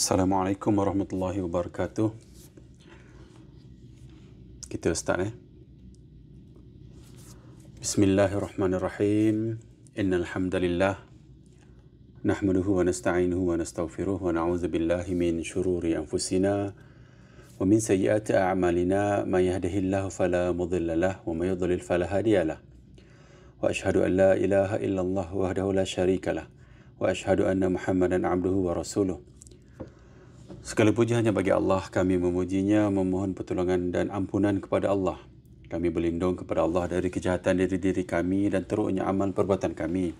Assalamualaikum warahmatullahi wabarakatuh. Kita start Bismillahirrahmanirrahim. Innal hamdalillah nahmaduhu wa nasta'inuhu wa nastaghfiruh wa na'udzu billahi min shururi anfusina wa min sayyiati a'malina may yahdihillahu fala mudilla lahu wa may yudlil fala hadiya lahu. Wa ashhadu an la ilaha illallah wahdahu la syarika lah wa ashhadu anna Muhammadan 'abduhu wa rasuluh. Segala puji hanya bagi Allah, kami memujinya, memohon pertolongan dan ampunan kepada Allah. Kami berlindung kepada Allah dari kejahatan diri kami dan teruknya amal perbuatan kami.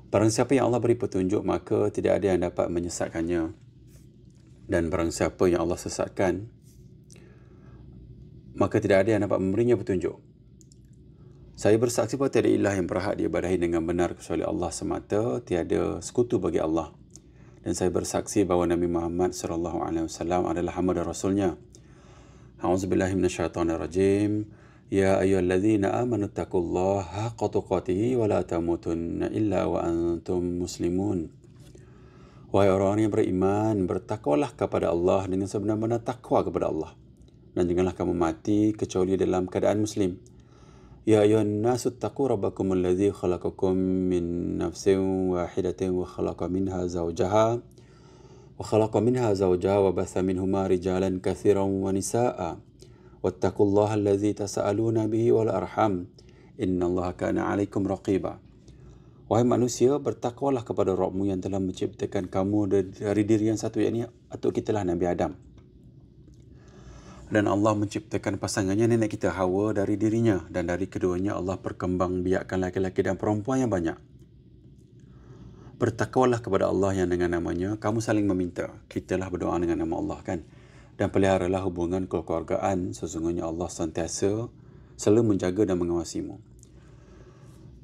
Barang siapa yang Allah beri petunjuk, maka tidak ada yang dapat menyesatkannya. Dan barang siapa yang Allah sesatkan, maka tidak ada yang dapat memberinya petunjuk. Saya bersaksi bahawa tiada ilah yang berhak diibadahi dengan benar kecuali Allah semata, tiada sekutu bagi Allah. Dan saya bersaksi bahawa Nabi Muhammad SAW adalah hamba dan rasulnya. A'udzubillahi minasyaitonirrajim. Ya ayyuhalladzina amanu taqullaha haqqa tuqatih wa la tamutunna illa wa antum muslimun. Wahai orang yang beriman, bertakwalah kepada Allah dengan sebenar-benar takwa kepada Allah. Dan janganlah kamu mati kecuali dalam keadaan muslim. Ya ayyuhan nasu taqu rabbakum alladzi khalaqakum min nafsin wahidatin wa khalaqa minha zawjaha wa batha minhuma rijalan katsiran wa nisaa'a wattaqullaha alladzi tasaaluna bihi wal arham innallaha kana 'alaikum raqiba. Wahai manusia, bertakwalah kepada Rabbmu yang telah menciptakan kamu dari diri yang satu, yakni atuk kita lah Nabi Adam. Dan Allah menciptakan pasangannya nenek kita Hawa dari dirinya, dan dari keduanya Allah perkembang biakkan laki-laki dan perempuan yang banyak. Bertakwalah kepada Allah yang dengan namanya kamu saling meminta. Kitalah berdoa dengan nama Allah kan. Dan peliharalah hubungan kekeluargaan, sesungguhnya Allah sentiasa selalu menjaga dan mengawasimu.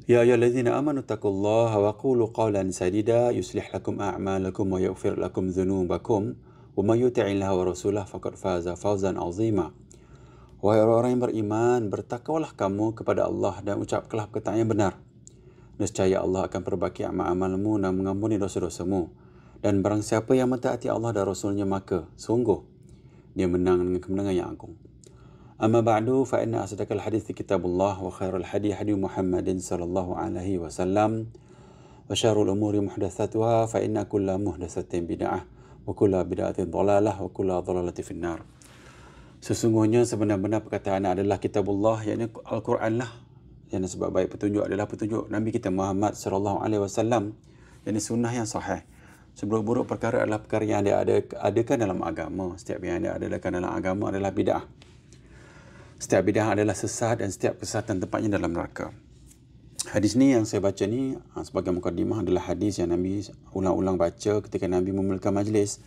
Ya ayyuhallazina amanu taqullaha wa qulu qawlan sadida yuslih lakum a'malakum wa yaghfir lakum dhunubakum. وَمَنْ يُطِعِ اللَّهَ وَرَسُولَهُ فَقَدْ فَازَ فَوْزًا عَظِيمًا. Wahai orang-orang yang beriman, bertakwalah kamu kepada Allah dan ucapkanlah perkataan yang benar. Nescaya Allah akan perbaiki amal-amalmu dan mengampuni dosa-dosamu. Dan barang siapa yang mentaati Allah dan Rasulnya, maka sungguh dia menang dengan kemenangan yang agung. Amma ba'du fa inna asdaqal hadithi kitabullah wa khairul hadi Muhammadin sallallahu alaihi wasallam wa syarrul umuri muhdatsatuha fa inna kulla muhdatsatin bid'ah wa kullu bid'atin dhalalah wa kullu dhalalatin finnar. Sesungguhnya sebenar-benar perkataan adalah kitabullah, yakni Al-Quran lah. Yang sebab baik petunjuk adalah petunjuk Nabi kita Muhammad sallallahu alaihi wasallam, yakni sunnah yang sahih. Seburuk-buruk perkara adalah perkara yang adakan dalam agama. Setiap yang adakan dalam agama adalah bid'ah. Setiap bid'ah adalah sesat dan setiap kesesatan tempatnya dalam neraka. Hadis ni yang saya baca ni sebagai mukadimah adalah hadis yang Nabi ulang-ulang baca ketika Nabi memulakan majlis.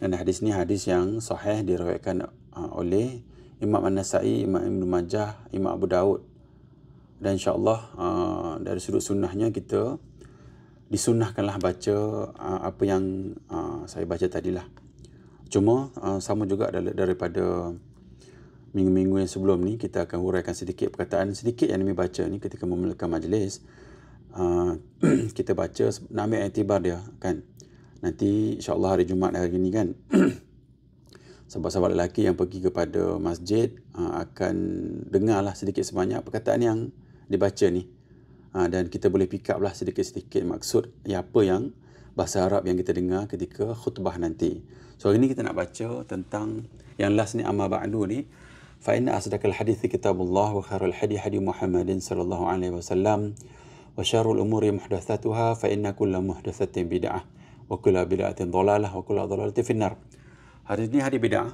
Dan hadis ni hadis yang sahih diriwayatkan oleh Imam An-Nasa'i, Imam Ibn Majah, Imam Abu Daud. Dan insya-Allah dari sudut sunnahnya kita disunnahkanlah baca apa yang saya baca tadilah. Cuma sama juga daripada minggu-minggu yang sebelum ni, kita akan huraikan sedikit perkataan sedikit yang Nabi baca ni ketika memulakan majlis. Kita baca nak ambil iktibar dia kan. Nanti insya-Allah hari Jumaat hari ni kan sahabat-sahabat lelaki yang pergi kepada masjid akan dengarlah sedikit sebanyak perkataan yang dibaca ni. Dan kita boleh pick up lah sedikit-sedikit maksud apa yang bahasa Arab yang kita dengar ketika khutbah nanti. So hari ni kita nak baca tentang yang last ni, amma ba'du ni. فإن أصدق الحديث كتاب الله وخير الهدي هدي محمد صلى الله عليه وسلم وشر الأمور محدثاتها فإن كل محدثة بدعة وكل بدعة ضلالة وكل ضلالة في النار. Hari ini hari bid'ah.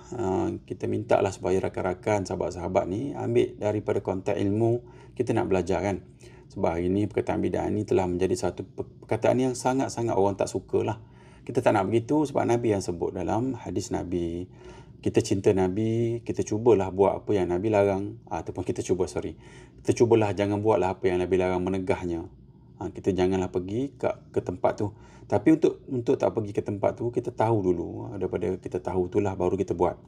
Kita minta lah supaya rakan-rakan, sahabat-sahabat ni ambil daripada konteks ilmu kita nak belajar kan. Sebab hari ini perkataan bid'ah ni telah menjadi satu perkataan yang sangat-sangat orang tak suka lah. Kita tak nak begitu sebab Nabi yang sebut dalam hadis Nabi. Kita cinta Nabi, kita cubalah buat apa yang Nabi larang. Kita cubalah jangan buatlah apa yang Nabi larang, menegahnya. Kita janganlah pergi ke tempat tu. Tapi untuk tak pergi ke tempat tu, kita tahu dulu. Daripada kita tahu itulah baru kita buat.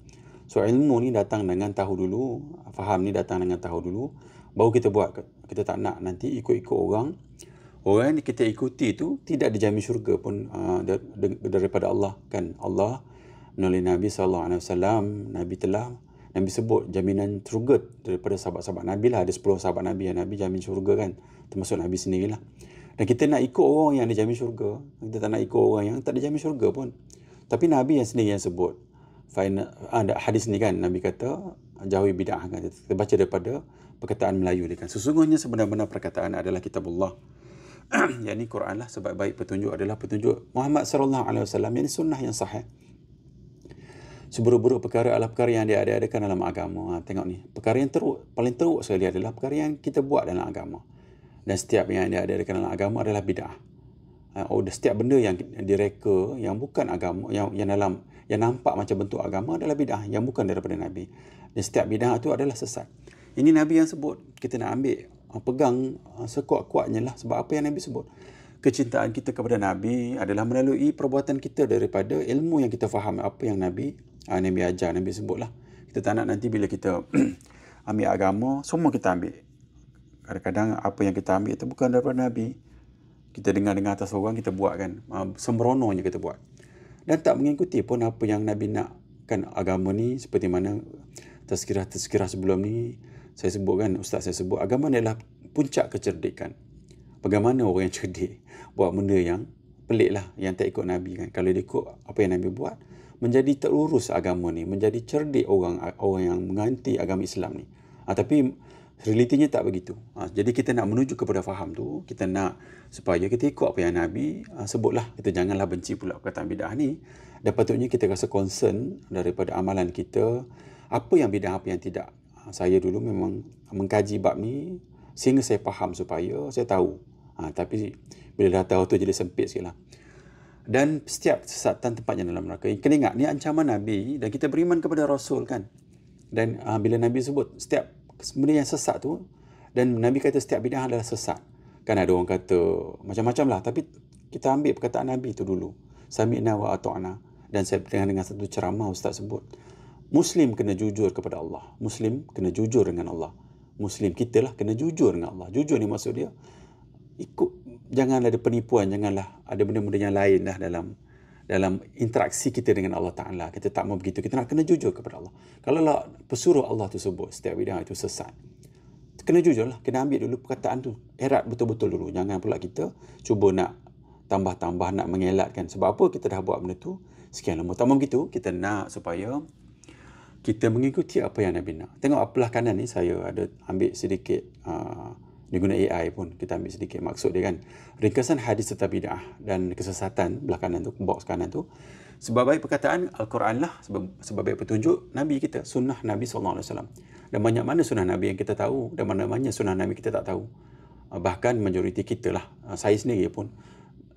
So ilmu ni datang dengan tahu dulu, faham ni datang dengan tahu dulu, baru kita buat. Kita tak nak nanti ikut-ikut orang Orang yang kita ikuti tu tidak dijamin syurga pun daripada Allah kan. Allah melalui Nabi SAW, Nabi sebut jaminan syurga daripada sahabat-sahabat Nabi lah. Ada 10 sahabat Nabi yang Nabi jamin syurga kan, termasuk Nabi sendirilah. Dan kita nak ikut orang yang dijamin syurga, kita tak nak ikut orang yang tak dijamin syurga pun. Tapi Nabi yang sendiri yang sebut hadis ni kan, Nabi kata jauhi bid'ah kan. Kita baca daripada perkataan Melayu dia kan, sesungguhnya sebenar-benar perkataan adalah kitabullah, yang ni Quran lah. Sebaik-baik petunjuk adalah petunjuk Muhammad SAW, yang ni sunnah yang sahih. Seburuk-buruk perkara adalah perkara yang diadakan dalam agama. Tengok ni, perkara yang paling teruk sekali adalah perkara yang kita buat dalam agama. Dan setiap yang diadakan dalam agama adalah bid'ah. Setiap benda yang direka, yang bukan agama, yang nampak macam bentuk agama adalah bid'ah, yang bukan daripada Nabi. Dan setiap bid'ah itu adalah sesat. Ini Nabi yang sebut. Kita nak ambil, pegang sekuat-kuatnya lah. Sebab apa yang Nabi sebut? Kecintaan kita kepada Nabi adalah melalui perbuatan kita daripada ilmu yang kita faham. Apa yang Nabi ajar, Nabi sebut lah. Kita tak nak nanti bila kita ambil agama, semua kita ambil. Kadang-kadang apa yang kita ambil itu bukan daripada Nabi. Kita dengar-dengar atas orang, kita buat kan. Sembrononya kita buat. Dan tak mengikuti pun apa yang Nabi nak. Kan agama ni seperti mana tazkirah sebelum ni saya sebut kan, Ustaz saya sebut, agama ni adalah puncak kecerdikan. Bagaimana orang yang cerdik buat benda yang pelik lah, yang tak ikut Nabi kan. Kalau dia ikut apa yang Nabi buat, menjadi terurus agama ni, menjadi cerdik orang yang menganti agama Islam ni. Tapi realitinya tak begitu. Jadi kita nak menuju kepada faham tu, kita nak supaya kita ikut apa yang Nabi sebutlah. Kita janganlah benci pula perkataan bid'ah ni. Dan patutnya kita rasa concern daripada amalan kita, apa yang bid'ah, apa yang tidak. Saya dulu memang mengkaji bab ni sehingga saya faham, supaya saya tahu. Tapi bila dah tahu tu jadi sempit sikit lah. Dan setiap kesesatan tempatnya dalam neraka. Kena ingat, ni ancaman Nabi dan kita beriman kepada Rasul kan. Dan bila Nabi sebut setiap benda yang sesat tu, dan Nabi kata setiap bid'ah adalah sesat. Kan ada orang kata macam-macam lah. Tapi kita ambil perkataan Nabi tu dulu. Sami'na wa ata'na. Dan saya dengan satu ceramah Ustaz sebut, Muslim kena jujur kepada Allah. Muslim kena jujur dengan Allah. Muslim kita lah kena jujur dengan Allah. Jujur ni maksud dia, janganlah ada penipuan, janganlah ada benda-benda yang lain lah dalam interaksi kita dengan Allah Ta'ala. Kita tak mau begitu. Kita nak kena jujur kepada Allah. Kalau lah pesuruh Allah tu sebut setiap bid'ah itu sesat, kena jujur lah. Kena ambil dulu perkataan tu, erat betul-betul dulu. Jangan pula kita cuba nak tambah-tambah, nak mengelakkan. Sebab apa? Kita dah buat benda tu sekian lama. Tak mau begitu. Kita nak supaya kita mengikuti apa yang Nabi nak. Tengok belah kanan ni, saya ada ambil sedikit, dia guna AI pun, kita ambil sedikit maksud dia kan. Ringkasan hadis tentang bid'ah dan kesesatan belah kanan tu, box kanan tu. Sebab baik perkataan Al-Quran lah, sebab baik petunjuk Nabi kita, sunnah Nabi SAW. Dan banyak mana sunnah Nabi yang kita tahu, dan mana-mana sunnah Nabi kita tak tahu. Bahkan majoriti kita lah, saya sendiri pun,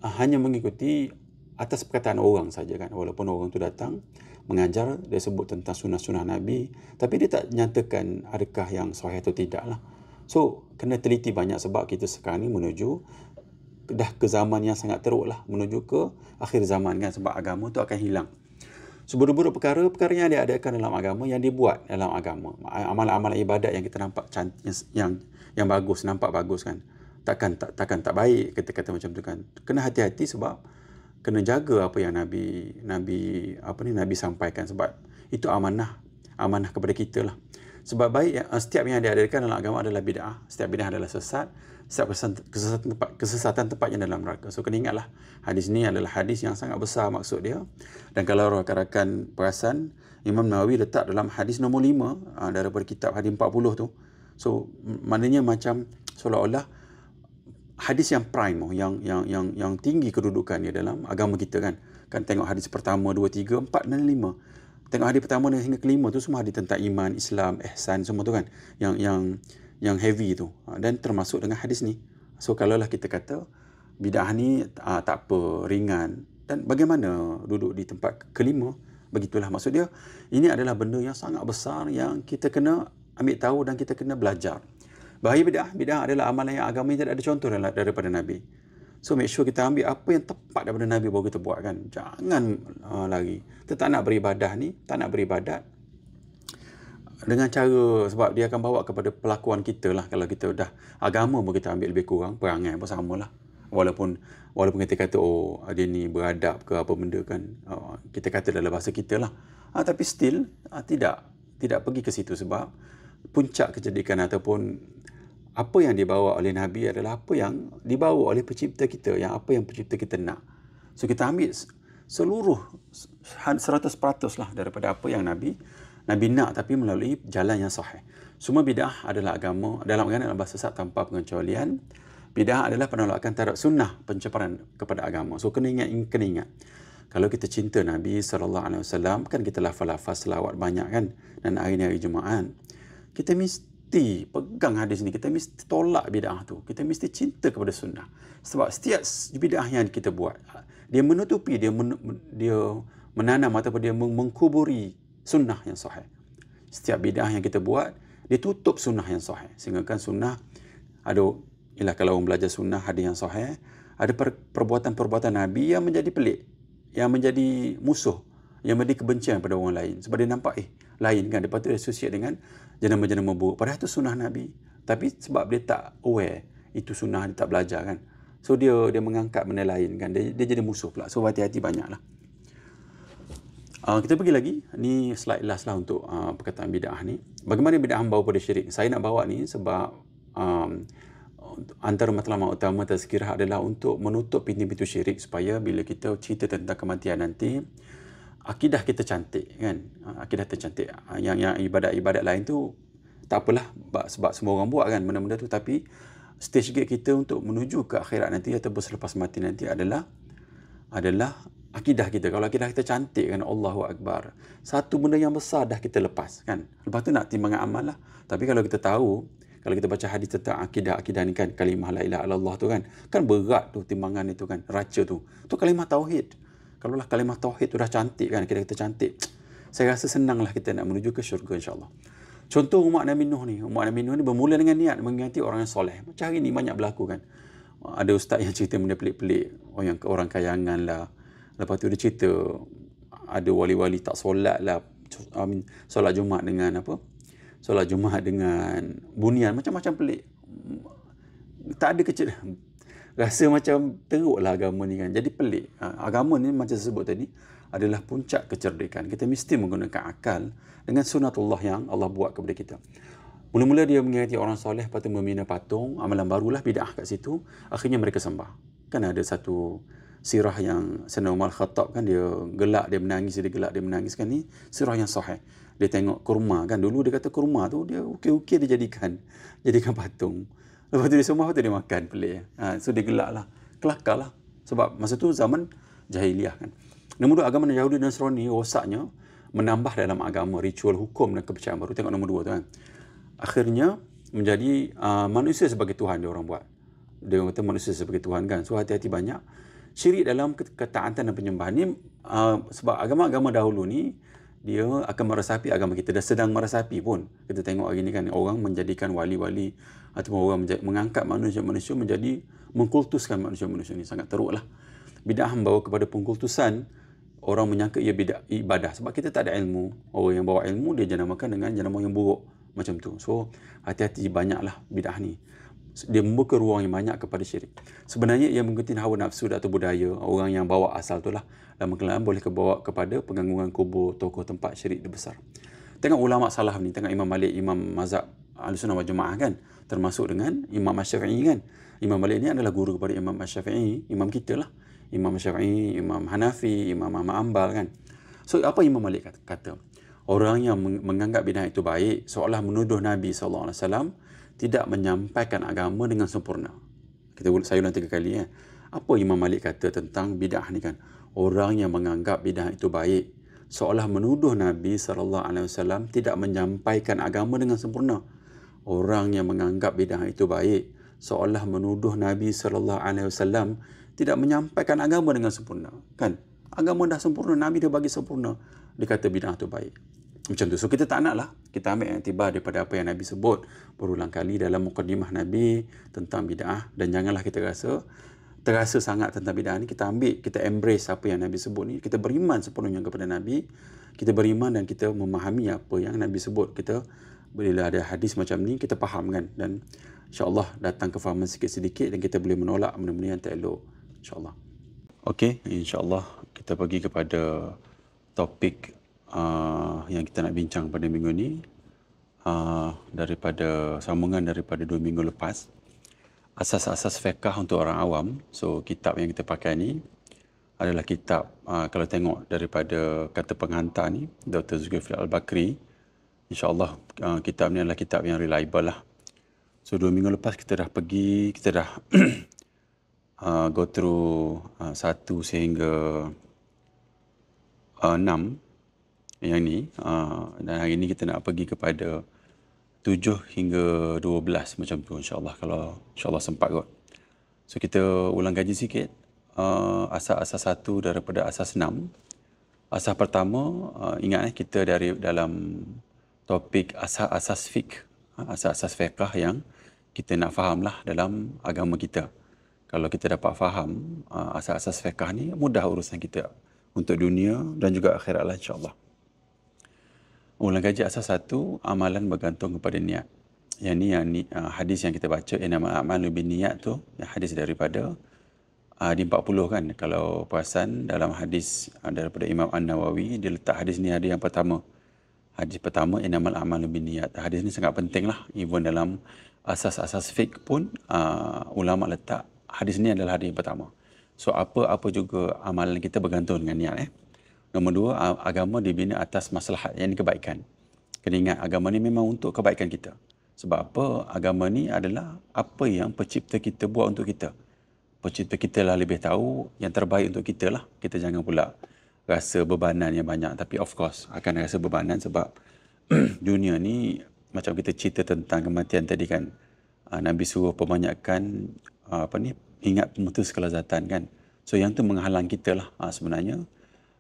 hanya mengikuti atas perkataan orang saja kan. Walaupun orang tu datang mengajar, dia sebut tentang sunnah-sunnah Nabi, tapi dia tak nyatakan adakah yang sahih atau tidak lah. So, kena teliti banyak, sebab kita sekarang ni menuju dah ke zaman yang sangat teruk lah, menuju ke akhir zaman kan, sebab agama tu akan hilang. Seburuk-buruk perkara yang diadakan dalam agama, yang dibuat dalam agama, amalan-amalan ibadat yang kita nampak cantik, yang bagus, nampak bagus kan, takkan tak baik kita kata macam tu kan. Kena hati-hati, sebab kena jaga apa yang Nabi sampaikan, sebab itu amanah kepada kita lah. Sebab baik setiap yang diadakan dalam agama adalah bid'ah, setiap bid'ah adalah sesat, setiap kesesatan tempatnya dalam neraka. So kena ingatlah, hadis ni adalah hadis yang sangat besar maksud dia. Dan kalau rakan-rakan perasan, Imam Nawawi letak dalam hadis nombor 5 daripada kitab hadis 40 tu. So maknanya macam seolah-olah hadis yang prime, yang tinggi kedudukannya dalam agama kita kan. Kan tengok hadis pertama, 2, 3, 4 dan 5. Tengok hadis pertama hingga kelima tu semua hadis tentang iman, Islam, ihsan, semua tu kan. Yang heavy tu. Dan termasuk dengan hadis ni. So kalaulah kita kata bid'ah ni tak apa, ringan. Dan bagaimana duduk di tempat kelima? Begitulah maksud dia. Ini adalah benda yang sangat besar yang kita kena ambil tahu dan kita kena belajar. Bahaya bid'ah adalah amalan yang agama yang tidak ada contoh daripada Nabi. So make sure kita ambil apa yang tepat daripada Nabi baru kita buat kan. Jangan lari. Kita tak nak beribadah ni, tak nak beribadat dengan cara, sebab dia akan bawa kepada pelakuan kita lah. Kalau kita dah agama pun kita ambil lebih kurang, perangai pun sama lah. Walaupun kita kata dia ni beradab ke apa benda kan, kita kata dalam bahasa kita lah, tapi still tidak pergi ke situ, sebab puncak kecerdikan ataupun apa yang dibawa oleh Nabi adalah apa yang dibawa oleh pencipta kita, yang apa yang pencipta kita nak. So kita ambil seluruh 100% lah daripada apa yang Nabi nak, tapi melalui jalan yang sahih. Semua bid'ah adalah agama dalam bahasa Arab tanpa pengecualian. Bid'ah adalah penolakan terhadap sunnah, pencemaran kepada agama. So kena ingat. Kalau kita cinta Nabi SAW, kan kita lafaz selawat banyak kan, dan hari-hari Jumaat, kita mesti pegang hadis ni, kita mesti tolak bid'ah tu, kita mesti cinta kepada sunnah. Sebab setiap bid'ah yang kita buat, dia menutupi, dia menanam ataupun dia mengkuburi sunnah yang sahih. Setiap bid'ah yang kita buat, dia tutup sunnah yang sahih. Sehingga kan sunnah kalau orang belajar sunnah hadis yang sahih, ada perbuatan-perbuatan Nabi yang menjadi pelik, yang menjadi musuh, yang menjadi kebencian pada orang lain. Sebab dia nampak lain kan, dia patut associate dengan jenama-jenama buruk. Padahal itu sunnah Nabi. Tapi sebab dia tak aware, itu sunnah, dia tak belajar kan. So dia mengangkat benda lain kan, dia jadi musuh pula. So hati-hati banyaklah. Kita pergi lagi. Ni slide last lah untuk perkataan bid'ah ni. Bagaimana bid'ah membawa pada syirik? Saya nak bawa ni sebab antara matlamat utama tazkirah adalah untuk menutup pintu-pintu syirik, supaya bila kita cerita tentang kematian nanti, akidah kita cantik kan. Akidah tercantik. Yang ibadat-ibadat lain tu tak apalah, sebab semua orang buat kan benda-benda tu, tapi stage gate kita untuk menuju ke akhirat nanti ataupun selepas mati nanti adalah akidah kita. Kalau akidah kita cantik kan, Allahu Akbar, satu benda yang besar dah kita lepas kan. Lepas tu nak timbangan amal lah. Tapi kalau kita tahu, kalau kita baca hadis tentang akidah ni kan, kalimah la ilaha illallah tu kan berat tu timbangan itu kan, raca tu kalimah tauhid. Kalau lah kalimah tauhid tu dah cantik kan, kita cantik, saya rasa senanglah kita nak menuju ke syurga insya-Allah. Contoh umat Nabi Nuh ni bermula dengan niat mengingati orang yang soleh. Macam hari ni banyak berlaku kan. Ada ustaz yang cerita benda pelik-pelik, orang kayangan lah. Lepas tu dia cerita ada wali-wali tak solat lah, solat Jumaat dengan solat Jumaat dengan bunian, macam-macam pelik. Tak ada kecil. Rasa macam teruk lah agama ni kan. Jadi pelik. Agama ni macam saya sebut tadi adalah puncak kecerdikan. Kita mesti menggunakan akal dengan sunatullah yang Allah buat kepada kita. Mula-mula dia mengingati orang soleh, lepas tu membina patung, amalan barulah bid'ah kat situ. Akhirnya mereka sembah. Kan ada satu sirah yang Sayyidina Umar Khattab kan, dia gelak, dia menangis kan, ni sirah yang sahih. Dia tengok kurma kan, dulu dia kata kurma tu dia ukir-ukir, dia jadikan patung. Lepas tu dia sembah, lepas tu dia makan, pelik. So dia gelak lah, kelakar lah. Sebab masa tu zaman jahiliah kan. Nombor 2, agama Yahudi dan Nasrani rosaknya menambah dalam agama ritual, hukum dan kepercayaan baru. Tengok nombor 2 tu kan. Akhirnya menjadi manusia sebagai Tuhan dia orang buat. Dia kata manusia sebagai Tuhan kan. So hati-hati banyak syirik dalam ketaatan dan penyembahan ni, sebab agama-agama dahulu ni dia akan meresapi agama kita, dah sedang meresapi pun. Kita tengok hari ni kan, orang menjadikan wali-wali ataupun orang mengangkat manusia-manusia menjadi mengkultuskan manusia-manusia ni. Sangat teruk lah. Bid'ah membawa kepada pengkultusan. Orang menyangka ia bid'ah ibadah sebab kita tak ada ilmu. Orang yang bawa ilmu dia jenamakan dengan jenama yang buruk macam tu. So hati-hati banyaklah bid'ah ni. Dia membuka ruang yang banyak kepada syirik. Sebenarnya ia mengikuti hawa nafsu atau budaya orang yang bawa asal tu lah. Lama-kelamaan boleh kebawa kepada penggangguan kubur, tokoh tempat syirik besar. Tengok ulama salaf ni, tengok Imam Malik, Imam mazhab Ahlussunnah wal Jamaah kan, termasuk dengan Imam Asy-Syafi'i kan. Imam Malik ni adalah guru kepada Imam Asy-Syafi'i, imam kita lah. Imam Syafi'i, Imam Hanafi, Imam Ahmad Ambal kan. So apa Imam Malik kata? Orang yang menganggap bid'ah itu baik seolah menuduh Nabi SAW tidak menyampaikan agama dengan sempurna. Saya ulang 3 kali ya. Apa Imam Malik kata tentang bid'ah ni kan? Orang yang menganggap bid'ah itu baik seolah menuduh Nabi SAW tidak menyampaikan agama dengan sempurna. Orang yang menganggap bid'ah itu baik seolah menuduh Nabi SAW tidak menyampaikan agama dengan sempurna. Kan? Agama dah sempurna, Nabi dah bagi sempurna. Dia kata bid'ah tu baik. Macam tu. So kita tak nak lah. Kita ambil iktibar daripada apa yang Nabi sebut berulang kali dalam mukadimah Nabi tentang bid'ah. Dan janganlah kita terasa sangat tentang bid'ah ni. Kita ambil, kita embrace apa yang Nabi sebut ni. Kita beriman sepenuhnya kepada Nabi. Kita beriman dan kita memahami apa yang Nabi sebut. Kita bila ada hadis macam ni, kita faham kan. Dan InsyaAllah datang kefahaman sedikit-sedikit dan kita boleh menolak benda-benda yang tak elok. InsyaAllah. Okey, insyaAllah kita pergi kepada topik yang kita nak bincang pada minggu ni. Daripada sambungan daripada 2 minggu lepas. Asas-asas fiqh untuk orang awam. So, kitab yang kita pakai ni adalah kitab, kalau tengok daripada kata pengantar ni, Dr. Zulkifli Al-Bakri, insyaAllah kitab ni adalah kitab yang reliable lah. So 2 minggu lepas kita dah go through 1 sehingga 6 yang ni, dan hari ni kita nak pergi kepada 7 hingga 12 macam tu, insyaAllah, kalau insyaAllah sempat kot. So kita ulang kaji sikit. Asas-asas 1 daripada asas 6. Asas pertama, ingat kita dalam topik asas-asas fiqh, asas-asas fiqh yang kita nak faham lah dalam agama kita. Kalau kita dapat faham asas-asas fiqh ni, mudah urusan kita untuk dunia dan juga akhirat lah, insyaAllah. Ulang kaji asas 1, amalan bergantung kepada niat. Yang ni hadis yang kita baca, innamal a'malu binniyat tu, hadis daripada di 40 kan. Kalau perasan dalam hadis daripada Imam An-Nawawi, dia letak hadis ni ada yang pertama. Hadis pertama, innamal a'malu binniyat. Hadis ni sangat penting lah. Even dalam asas-asas fiqh pun ulama letak hadis ni adalah hadis yang pertama. So apa-apa juga amalan kita bergantung dengan niat. Nombor 2, agama dibina atas maslahat, yang ni kebaikan. Kena ingat agama ni memang untuk kebaikan kita. Sebab apa? Agama ni adalah apa yang pencipta kita buat untuk kita. Pencipta kita lah lebih tahu yang terbaik untuk kita lah. Kita jangan pula rasa bebanan yang banyak. Tapi of course akan rasa bebanan sebab dunia ni, macam kita cerita tentang kematian tadi kan. Nabi suruh perbanyakkan ingat pemutus kelazatan kan. So yang tu menghalang kita lah sebenarnya.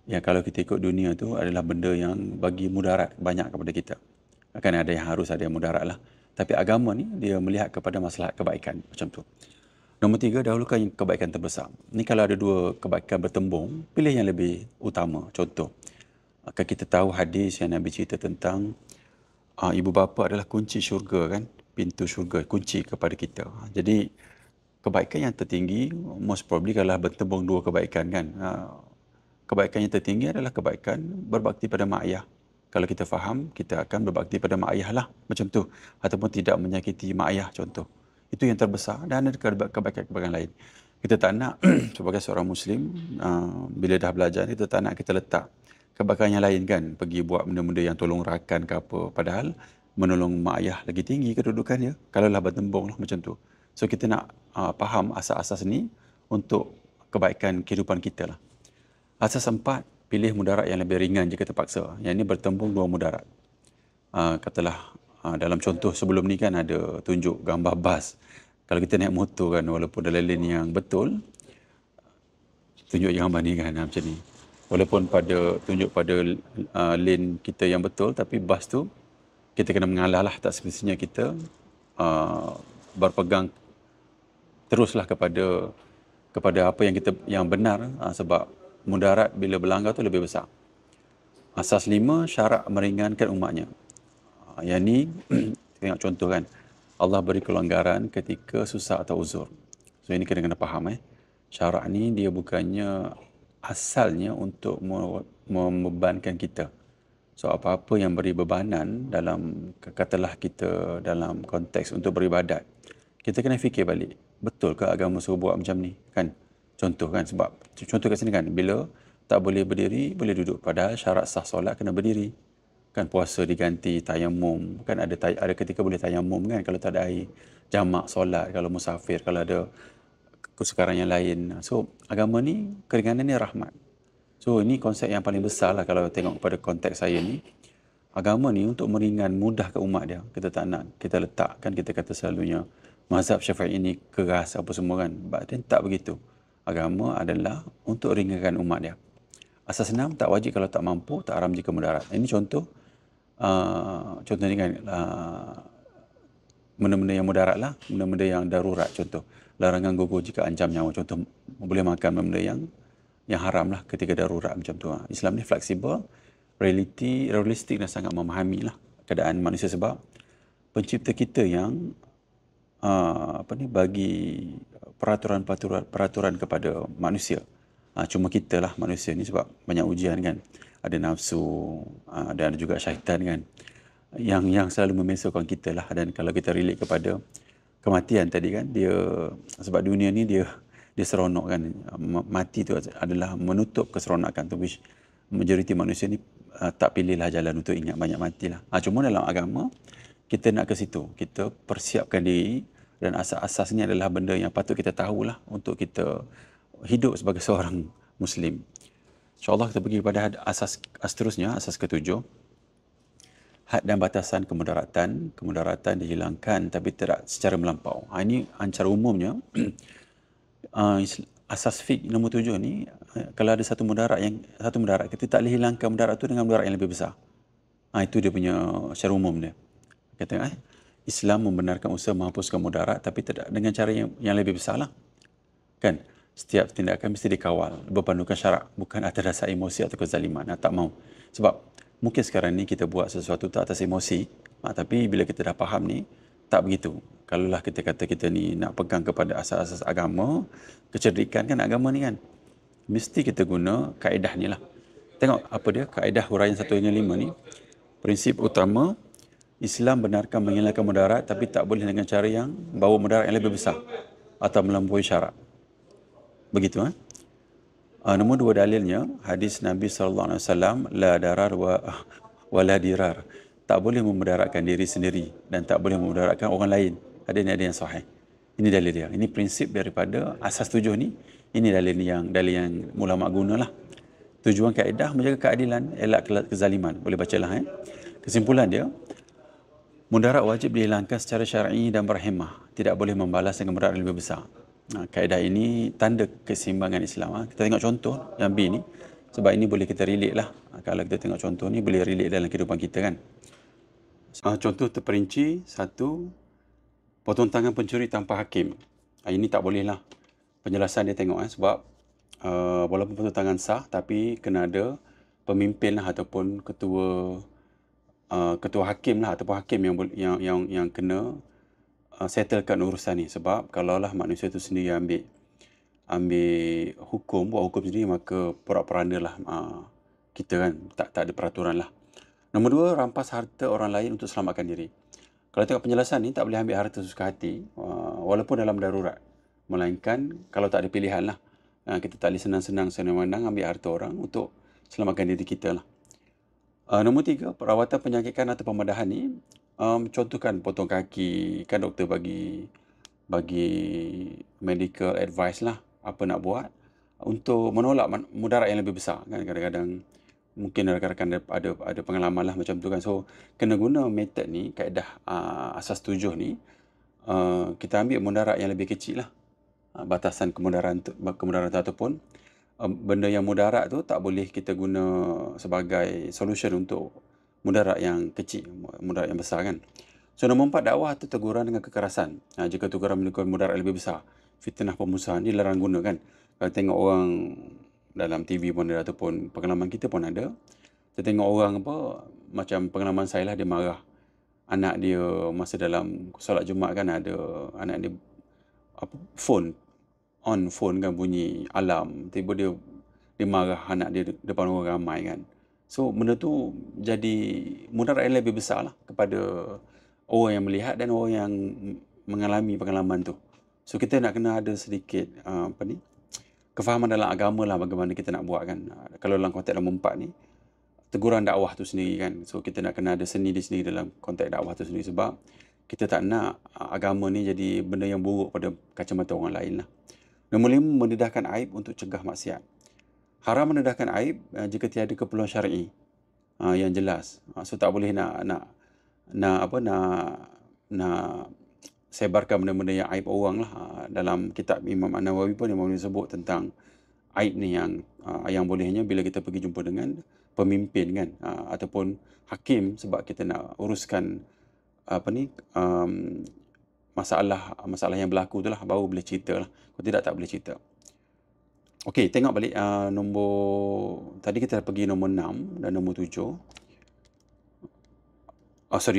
Ya, kalau kita ikut dunia tu adalah benda yang bagi mudarat banyak kepada kita. Akan ada yang harus, ada yang mudarat lah. Tapi agama ni dia melihat kepada masalah kebaikan macam tu. Nombor 3, dahulukan yang kebaikan terbesar. Ni kalau ada 2 kebaikan bertembung, pilih yang lebih utama. Contoh, akan kita tahu hadis yang Nabi cerita tentang ibu bapa adalah kunci syurga kan, pintu syurga, kunci kepada kita. Jadi kebaikan yang tertinggi most probably kalau bertembung 2 kebaikan kan. Kebaikan yang tertinggi adalah kebaikan berbakti pada mak ayah. Kalau kita faham, kita akan berbakti pada mak ayah lah macam tu, ataupun tidak menyakiti mak ayah contoh. Itu yang terbesar, dan ada kebaikan-kebaikan lain. Kita tak nak sebagai seorang Muslim, bila dah belajar, kita tak nak kita letak kebaikan yang lain kan. Pergi buat benda-benda yang tolong rakan ke apa. Padahal menolong mak ayah lagi tinggi kedudukannya. Kalau lah bertembung lah macam tu. So kita nak faham asas-asas ni untuk kebaikan kehidupan kita lah. Asas 4, pilih mudarat yang lebih ringan jika terpaksa. Yang ini bertembung 2 mudarat. Katalah, dalam contoh sebelum ni kan ada tunjuk gambar bas. Kalau kita naik motor kan, walaupun dalam lane yang betul, tunjuk gambar ni kan macam ni. Walaupun tunjuk pada lane kita yang betul, tapi bas tu kita kena mengalah lah. Tak semestinya kita berpegang teruslah kepada apa yang benar, sebab mudarat bila berlanggar tu lebih besar. Asas 5, syarak meringankan umatnya. Yang ni tengok contoh kan, Allah beri kelonggaran ketika susah atau uzur. So ini kena faham syarak ni dia bukannya asalnya untuk membebankan kita. So apa-apa yang beri bebanan dalam, katalah kita dalam konteks untuk beribadat, kita kena fikir balik, betul ke agama suruh buat macam ni kan? Contoh kan, sebab contoh kat sini kan, bila tak boleh berdiri, boleh duduk. Padahal syarat sah solat kena berdiri. Kan puasa diganti tayamum. Kan ada ketika boleh tayamum kan, kalau tak ada air. Jamak solat kalau musafir, kalau ada kesukaran yang lain. So agama ni, keringanan ni rahmat. So ini konsep yang paling besar lah kalau tengok pada konteks saya ni. Agama ni untuk meringan, mudah ke umat dia. Kita tak nak kita letakkan, kita kata selalunya mazhab Syafi'i ini keras apa semua kan. But tak begitu. Agama adalah untuk ringankan umat dia. Asas 6, tak wajib kalau tak mampu, tak haram jika mudarat. Ini contoh ni kan, benda-benda yang mudarat lah, benda-benda yang darurat. Contoh, larangan gugur jika ancam nyawa. Contoh, boleh makan benda yang haram lah ketika darurat macam tu. Islam ni fleksibel, realistik dan sangat memahami lah keadaan manusia, sebab pencipta kita yang bagi peraturan kepada manusia. Cuma kita lah manusia ni sebab banyak ujian kan. Ada nafsu, dan ada juga syaitan kan. Yang selalu memesokan kita lah. Dan kalau kita relate kepada kematian tadi kan, dia sebab dunia ni dia seronok kan. Mati tu adalah menutup keseronokan tu, which majoriti manusia ni tak pilihlah jalan untuk ingat banyak matilah. Cuma dalam agama kita nak ke situ, kita persiapkan diri, dan asas-asasnya adalah benda yang patut kita tahulah untuk kita hidup sebagai seorang Muslim. InsyaAllah kita pergi kepada asas seterusnya, asas ketujuh. Had dan batasan kemudaratan. Kemudaratan dihilangkan tapi tidak secara melampau. Ini secara umumnya, asas fiqh nombor 7 ni, kalau ada satu mudarat, kita tak boleh hilangkan mudarat tu dengan mudarat yang lebih besar. Itu dia punya secara umum dia. Kata Islam membenarkan usaha menghapuskan mudarat tapi tidak dengan cara yang lebih besar lah. Kan? Setiap tindakan mesti dikawal, berpandukan syarak, bukan atas dasar emosi atau kezaliman. Tak mau. Sebab mungkin sekarang ni kita buat sesuatu tak atas emosi, tapi bila kita dah faham ni, tak begitu. Kalaulah kita kata kita ni nak pegang kepada asas-asas agama, kecerdikan kan agama ni kan, mesti kita guna kaedah ni lah. Tengok apa dia, kaedah huraian 1 hingga 5 ni. Prinsip utama, Islam benarkan menghilangkan mudarat tapi tak boleh dengan cara yang bawa mudarat yang lebih besar atau melampaui syarak. Begitu. Nombor 2 dalilnya, hadis Nabi SAW, la darar wa la dirar. Tak boleh memudaratkan diri sendiri dan tak boleh memudaratkan orang lain. Ada yang sahih. Ini dalil dia. Ini prinsip daripada asas 7 ni. Ini dalil yang ulama gunalah. Tujuan kaedah menjaga keadilan, elak kezaliman. Boleh bacalah. Kesimpulan dia, mudarat wajib dihilangkan secara syar'i dan berhemah. Tidak boleh membalas dengan mudarat yang lebih besar. Kaedah ini tanda keseimbangan Islam. Kita tengok contoh yang B ni, sebab ini boleh kita relate lah. Kalau kita tengok contoh ni, boleh relate dalam kehidupan kita kan. Contoh terperinci, 1, potong tangan pencuri tanpa hakim. Ini tak boleh lah. Penjelasan dia tengok sebab walaupun potong tangan sah, tapi kena ada pemimpin lah ataupun ketua hakim lah, ataupun hakim yang kena settlekan urusan ni. Sebab kalaulah manusia tu sendiri ambil hukum, buat hukum sendiri, maka porak-poranda lah kita kan, tak ada peraturan lah. Nombor 2, rampas harta orang lain untuk selamatkan diri. Kalau tengok penjelasan ni, tak boleh ambil harta sesuka hati walaupun dalam darurat, melainkan kalau tak ada pilihan lah. Kita tak boleh senang-senang senang-senang ambil harta orang untuk selamatkan diri kita lah. Nombor 3, perawatan penyakitan atau pemadahan ni, contohkan potong kaki, kan doktor bagi medical advice lah, apa nak buat untuk menolak mudarat yang lebih besar kan. Kadang-kadang mungkin rakan-rakan ada pengalaman lah macam tu kan. So kena guna metod ni, kaedah asas 7 ni, kita ambil mudarat yang lebih kecil lah. Batasan kemudaratan ataupun benda yang mudarat tu tak boleh kita guna sebagai solution untuk mudarat yang kecil, mudarat yang besar kan. So nombor 4, dakwah atau teguran dengan kekerasan. Jika teguran menimbulkan mudarat lebih besar, fitnah pemusuhan, ni larang guna kan. Kalau tengok orang dalam TV pun ada, ataupun pengalaman kita pun ada. Kita tengok orang macam pengalaman saya lah, dia marah anak dia masa dalam solat Jumaat kan, ada anak dia phone kan, bunyi alarm, tiba dia marah anak dia depan orang ramai kan. So benda tu jadi mudarat yang lebih besar lah kepada orang yang melihat dan orang yang mengalami pengalaman tu. So kita nak kena ada sedikit kefahaman dalam agama lah, bagaimana kita nak buat kan. Kalau dalam konteks nombor 4 ni, teguran dakwah tu sendiri kan. So kita nak kena ada seni di sendiri dalam konteks dakwah tu sendiri, sebab kita tak nak agama ni jadi benda yang buruk pada kacamata orang lain lah. Nombor 5, mendedahkan aib untuk cegah maksiat. Haram mendedahkan aib jika tiada keperluan syar'i yang jelas. So tak boleh nak sebarkan benda-benda yang aib orang lah. Dalam kitab Imam An-Nawawi pun Imam Nawawi sebut tentang aib ni yang bolehnya bila kita pergi jumpa dengan pemimpin kan, ataupun hakim, sebab kita nak uruskan masalah yang berlaku tu lah, baru boleh cerita lah. Kalau tidak, tak boleh cerita. Okey, tengok balik tadi kita pergi nombor 6 dan nombor 7.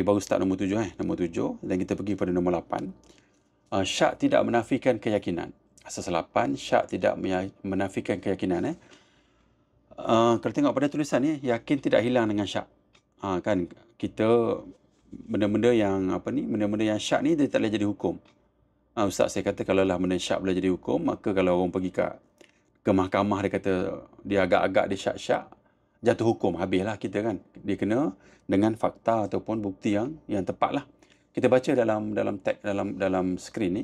Baru start nombor 7 nombor 7, dan kita pergi pada nombor 8. Syak tidak menafikan keyakinan. Asas 8, syak tidak menafikan keyakinan. Kalau tengok pada tulisan ni, yakin tidak hilang dengan syak. Kan kita benda-benda yang benda-benda yang syak ni dia tak boleh jadi hukum. Ustaz saya kata kalau lah benda syak boleh jadi hukum, maka kalau orang pergi ke mahkamah dia kata dia agak-agak dia syak-syak, jatuh hukum, habislah kita kan. Dia kena dengan fakta ataupun bukti yang tepat lah. Kita baca dalam teks dalam skrin ni,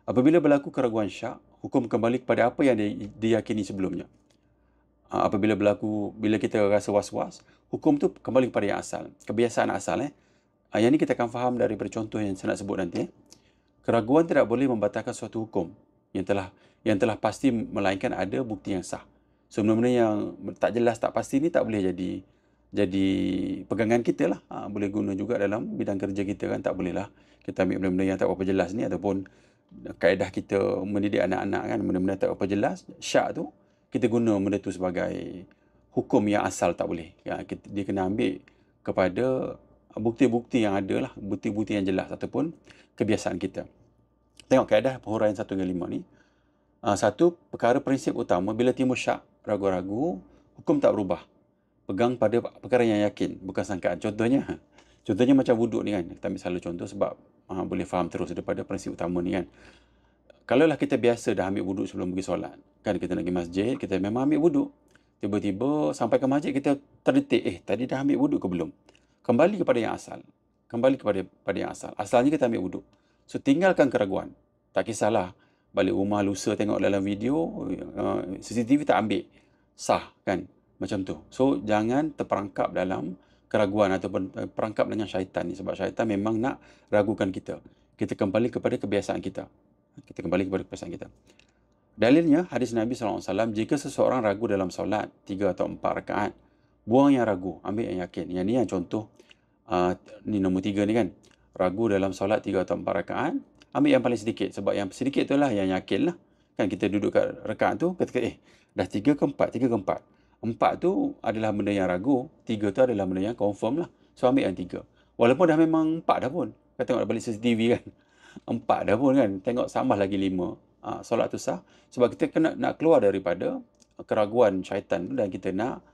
apabila berlaku keraguan syak, hukum kembali kepada apa yang diyakini sebelumnya. Apabila bila kita rasa was-was, hukum tu kembali kepada yang asal, kebiasaan asal. Yang ni kita akan faham daripada contoh yang saya nak sebut nanti. Keraguan tidak boleh membatalkan suatu hukum yang telah pasti, melainkan ada bukti yang sah. So benda-benda yang tak jelas, tak pasti ni tak boleh jadi pegangan kita lah. Boleh guna juga dalam bidang kerja kita kan, tak boleh lah kita ambil benda-benda yang tak berapa jelas ni, ataupun kaedah kita mendidik anak-anak kan, benda-benda tak berapa jelas, syak tu kita guna benda tu sebagai hukum yang asal, tak boleh. Dia kena ambil kepada bukti-bukti yang ada lah, bukti-bukti yang jelas ataupun kebiasaan kita. Tengok kaedah penghuraian 1 hingga 5 ni. Satu, perkara prinsip utama, bila timbul syak, ragu-ragu, hukum tak berubah. Pegang pada perkara yang yakin, bukan sangkaan. Contohnya macam wuduk ni kan. Kita ambil selalu contoh sebab boleh faham terus daripada prinsip utama ni kan. Kalaulah kita biasa dah ambil wuduk sebelum pergi solat, kan kita nak pergi masjid, kita memang ambil wuduk. Tiba-tiba sampai ke masjid kita terdetik, tadi dah ambil wuduk ke belum? Kembali kepada yang asal. Kembali kepada yang asal. Asalnya kita ambil wuduk. So tinggalkan keraguan. Tak kisahlah balik rumah lusa tengok dalam video, CCTV tak ambil, sah kan? Macam tu. So jangan terperangkap dalam keraguan ataupun perangkap dengan syaitan ni, sebab syaitan memang nak ragukan kita. Kita kembali kepada kebiasaan kita. Dalilnya hadis Nabi SAW, jika seseorang ragu dalam solat 3 atau 4 rakaat, buang yang ragu, ambil yang yakin. Yang ni yang contoh, ni nombor 3 ni kan. Ragu dalam solat 3 atau 4 rakaat, ambil yang paling sedikit. Sebab yang sedikit tu lah yang yakin lah. Kan kita duduk kat rakaat tu, kata dah 3 ke 4, 3 ke 4. 4 tu adalah benda yang ragu, 3 tu adalah benda yang confirm lah. So ambil yang 3. Walaupun dah memang 4 dah pun. Kita tengok balik CCTV kan. 4 dah pun kan. Tengok tambah lagi 5. Solat tu sah. Sebab kita nak keluar daripada keraguan syaitan dan kita nak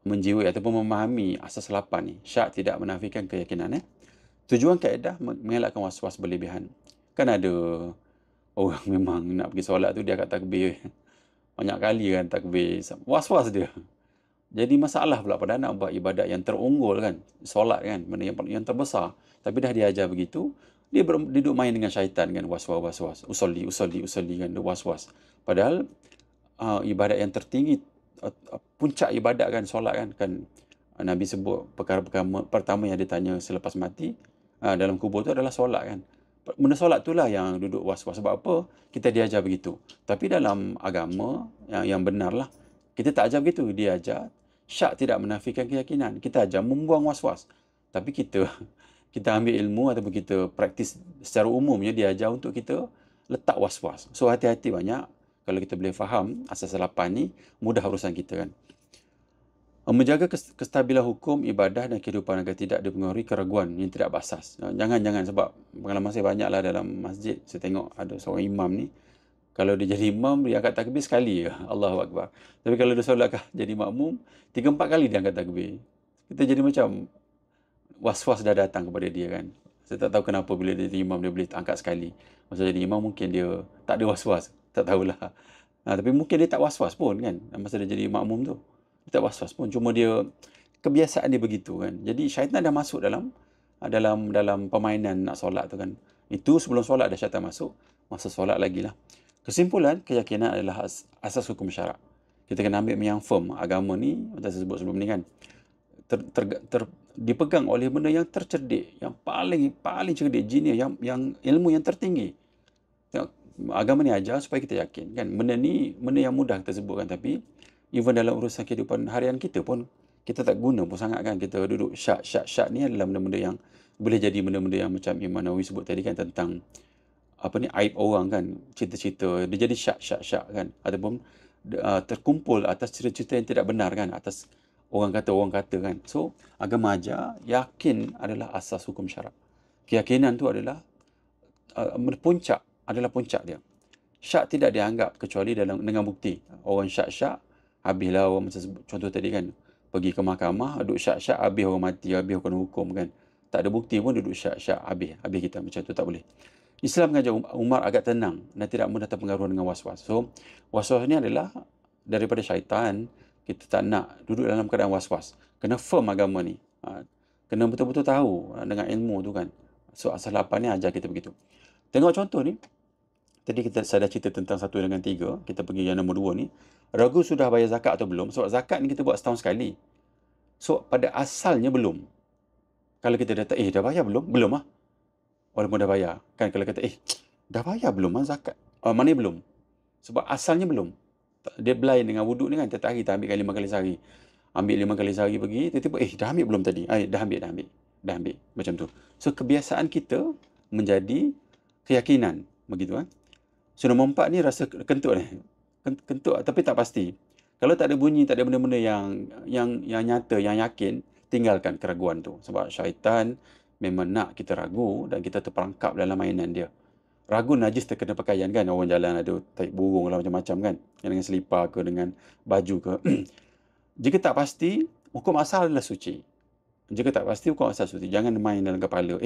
menjiwai ataupun memahami asas 8 ni. Syak tidak menafikan keyakinan. Tujuan kaedah mengelakkan was-was berlebihan. Kan ada orang memang nak pergi solat tu dia kat takbir banyak kali kan, takbir, was-was dia. Jadi masalah pula pada nak buat ibadat yang terunggul kan, solat kan, benda yang terbesar. Tapi dah diajar begitu, dia duduk main dengan syaitan kan, was-was. Usolli kan, dia was-was. Padahal ibadat yang tertinggi, puncak ibadat kan, solat kan Nabi sebut perkara pertama yang ditanya selepas mati dalam kubur tu adalah solat kan. Benda solat itulah yang duduk was-was. Sebab apa? Kita diajar begitu. Tapi dalam agama yang benar lah, kita tak ajar begitu. Dia ajar syak tidak menafikan keyakinan. Kita ajar membuang was-was. Tapi kita ambil ilmu ataupun kita praktis secara umumnya, dia ajar untuk kita letak was-was. So hati-hati banyak. Kalau kita boleh faham asas 8 ni, mudah urusan kita kan. Menjaga kestabilan hukum, ibadah dan kehidupan agar tidak dipengaruhi keraguan yang tidak berasas. Jangan sebab pengalaman saya banyaklah dalam masjid. Saya tengok ada seorang imam ni, kalau dia jadi imam, dia angkat takbir sekali je. Allahu Akbar. Tapi kalau dia solat jadi makmum, 3-4 kali dia angkat takbir. Kita jadi macam was-was dah datang kepada dia kan. Saya tak tahu kenapa bila dia jadi imam, dia boleh angkat sekali. Masa jadi imam mungkin dia tak ada was-was. Tak tahulah. Tapi mungkin dia tak was-was pun kan, masa dia jadi makmum tu. Dia tak was-was pun. Cuma dia, kebiasaan dia begitu kan. Jadi syaitan dah masuk dalam permainan nak solat tu kan. Itu sebelum solat dah syaitan masuk. Masa solat lagi lah. Kesimpulan, keyakinan adalah asas hukum syarak. Kita kena ambil yang firm. Agama ni, macam saya sebut sebelum ni kan, dipegang oleh benda yang tercerdik, yang paling cerdik, genius, yang ilmu yang tertinggi. Tengok, agama ni ajar supaya kita yakin kan. Benda ni benda yang mudah kita sebutkan, tapi even dalam urusan kehidupan harian kita pun, kita tak guna pun sangat kan. Kita duduk syak ni adalah benda-benda yang boleh jadi benda-benda yang macam Imam Nawawi sebut tadi kan, tentang aib orang kan, cerita-cerita, dia jadi syak kan, ataupun terkumpul atas cerita-cerita yang tidak benar kan, atas orang kata kan. So agama ajar yakin adalah asas hukum syarak. Keyakinan tu adalah puncak adalah puncak dia. Syak tidak dianggap kecuali dengan bukti. Orang syak-syak, habislah orang macam contoh tadi kan. Pergi ke mahkamah, duduk syak-syak, habis orang mati, habis orang kena hukum kan. Tak ada bukti pun duduk syak-syak, habis kita macam tu tak boleh. Islam mengajar Umar agak tenang dan tidak mudah terpengaruh dengan was-was. So, was-was ni adalah daripada syaitan. Kita tak nak duduk dalam keadaan was-was. Kena firm agama ni. Kena betul-betul tahu dengan ilmu tu kan. So, asal 8 ni ajar kita begitu. Tengok contoh ni. Tadi saya dah cerita tentang 1 dengan 3. Kita pergi yang nombor 2 ni. Ragu sudah bayar zakat atau belum? Sebab zakat ni kita buat setahun sekali. So, pada asalnya belum. Kalau kita dah bayar belum? Belum lah. Walaupun dah bayar. Kan kalau kata, dah bayar belum lah zakat? Mana belum? Sebab asalnya belum. Dia blind dengan wuduk ni kan. Tiap hari kita ambil 5 kali sehari. Ambil 5 kali sehari pergi. Tiba-tiba, dah ambil belum tadi? Dah ambil. Macam tu. So, kebiasaan kita menjadi keyakinan. Begitu kan. So, nombor 4 ni rasa kentut ni. Kentut tapi tak pasti. Kalau tak ada bunyi, tak ada benda-benda yang nyata, yang yakin, tinggalkan keraguan tu. Sebab syaitan memang nak kita ragu dan kita terperangkap dalam mainan dia. Ragu najis terkena pakaian kan. Orang jalan ada taik burung lah macam-macam kan. Yang dengan selipar ke, dengan baju ke. Jika tak pasti, hukum asal adalah suci. Jika tak pasti, hukum asal suci. Jangan main dalam kepala.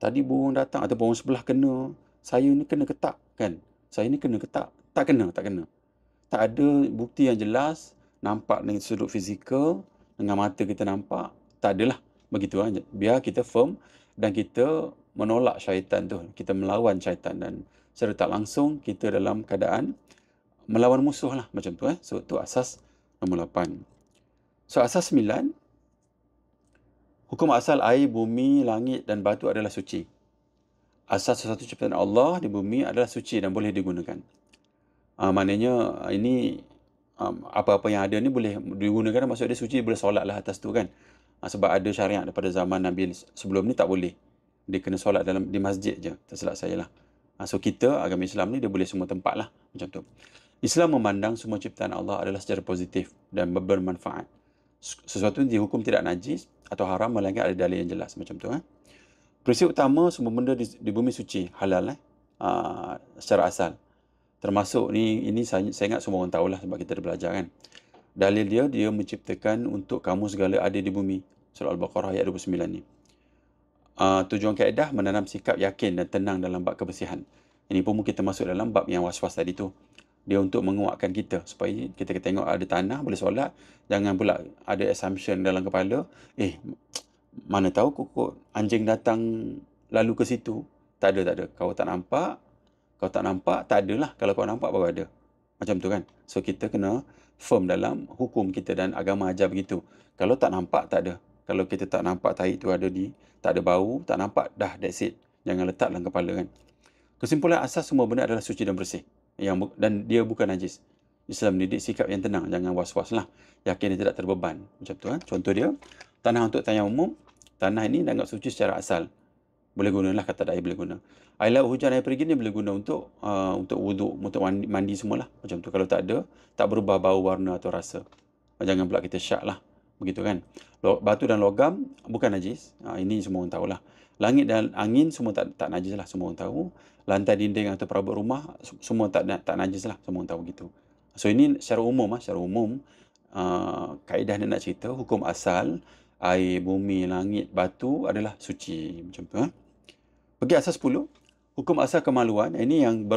Tadi burung datang atau burung sebelah kena. Saya ni kena ke tak kan? Saya ni kena ke tak? Tak kena. Tak ada bukti yang jelas. Nampak dengan sudut fizikal. Dengan mata kita nampak. Tak adalah. Begitu kan. Biar kita firm dan kita menolak syaitan tu. Kita melawan syaitan dan secara tak langsung kita dalam keadaan melawan musuh lah. Macam tu. So, tu asas nombor 8. So, asas 9. Hukum asal air, bumi, langit dan batu adalah suci. Asas sesuatu ciptaan Allah di bumi adalah suci dan boleh digunakan. Maknanya ini apa-apa yang ada ni boleh digunakan. Maksud dia suci, boleh solat lah atas tu kan. Sebab ada syariat daripada zaman Nabi sebelum ni tak boleh. Dia kena solat di masjid je. Tak silap saya lah. So kita, agama Islam ni dia boleh semua tempat lah. Macam tu. Islam memandang semua ciptaan Allah adalah secara positif dan bermanfaat. Sesuatu yang dihukum tidak najis atau haram melainkan ada dalil yang jelas. Macam tu. Prinsip utama semua benda di bumi suci, halal secara asal. Termasuk ini saya ingat semua orang tahulah sebab kita dah belajar kan. Dalil dia menciptakan untuk kamu segala ada di bumi. Surah Al-Baqarah ayat 29 ni. Tujuan kaedah menanam sikap yakin dan tenang dalam bab kebersihan. Ini pun kita masuk dalam bab yang was-was tadi tu. Dia untuk menguatkan kita supaya kita tengok ada tanah boleh solat. Jangan pula ada assumption dalam kepala, mana tahu kok anjing datang lalu ke situ. Tak ada. Kau tak nampak, tak adalah. Kalau kau nampak baru ada. Macam tu kan. So kita kena firm dalam hukum kita dan agama ajar begitu. Kalau tak nampak, tak ada. Kalau kita tak nampak tahi tu ada tak ada bau, tak nampak, dah that's it. Jangan letak dalam kepala kan. Kesimpulan asas semua benda adalah suci dan bersih. Dan dia bukan najis. Islam mendidik sikap yang tenang. Jangan was-was lah. Yakin dia tidak terbeban. Macam tu kan. Contoh dia, tanah untuk tayamum. Tanah ini dianggap suci secara asal. Boleh guna lah, kata air boleh guna. Air laut, hujan, air perigi ni boleh guna untuk wuduk, untuk mandi semualah. Macam tu. Kalau tak ada, tak berubah bau, warna atau rasa. Jangan pula kita syak lah. Begitu kan. Batu dan logam bukan najis. Ini semua orang tahulah. Langit dan angin semua tak najis lah. Semua orang tahu. Lantai, dinding atau perabot rumah semua tak najis lah. Semua orang tahu gitu. So ini secara umum kaedah nak cerita hukum asal air, bumi, langit, batu adalah suci. Macam tu. Pergi asas 10. Hukum asal kemaluan. Ini yang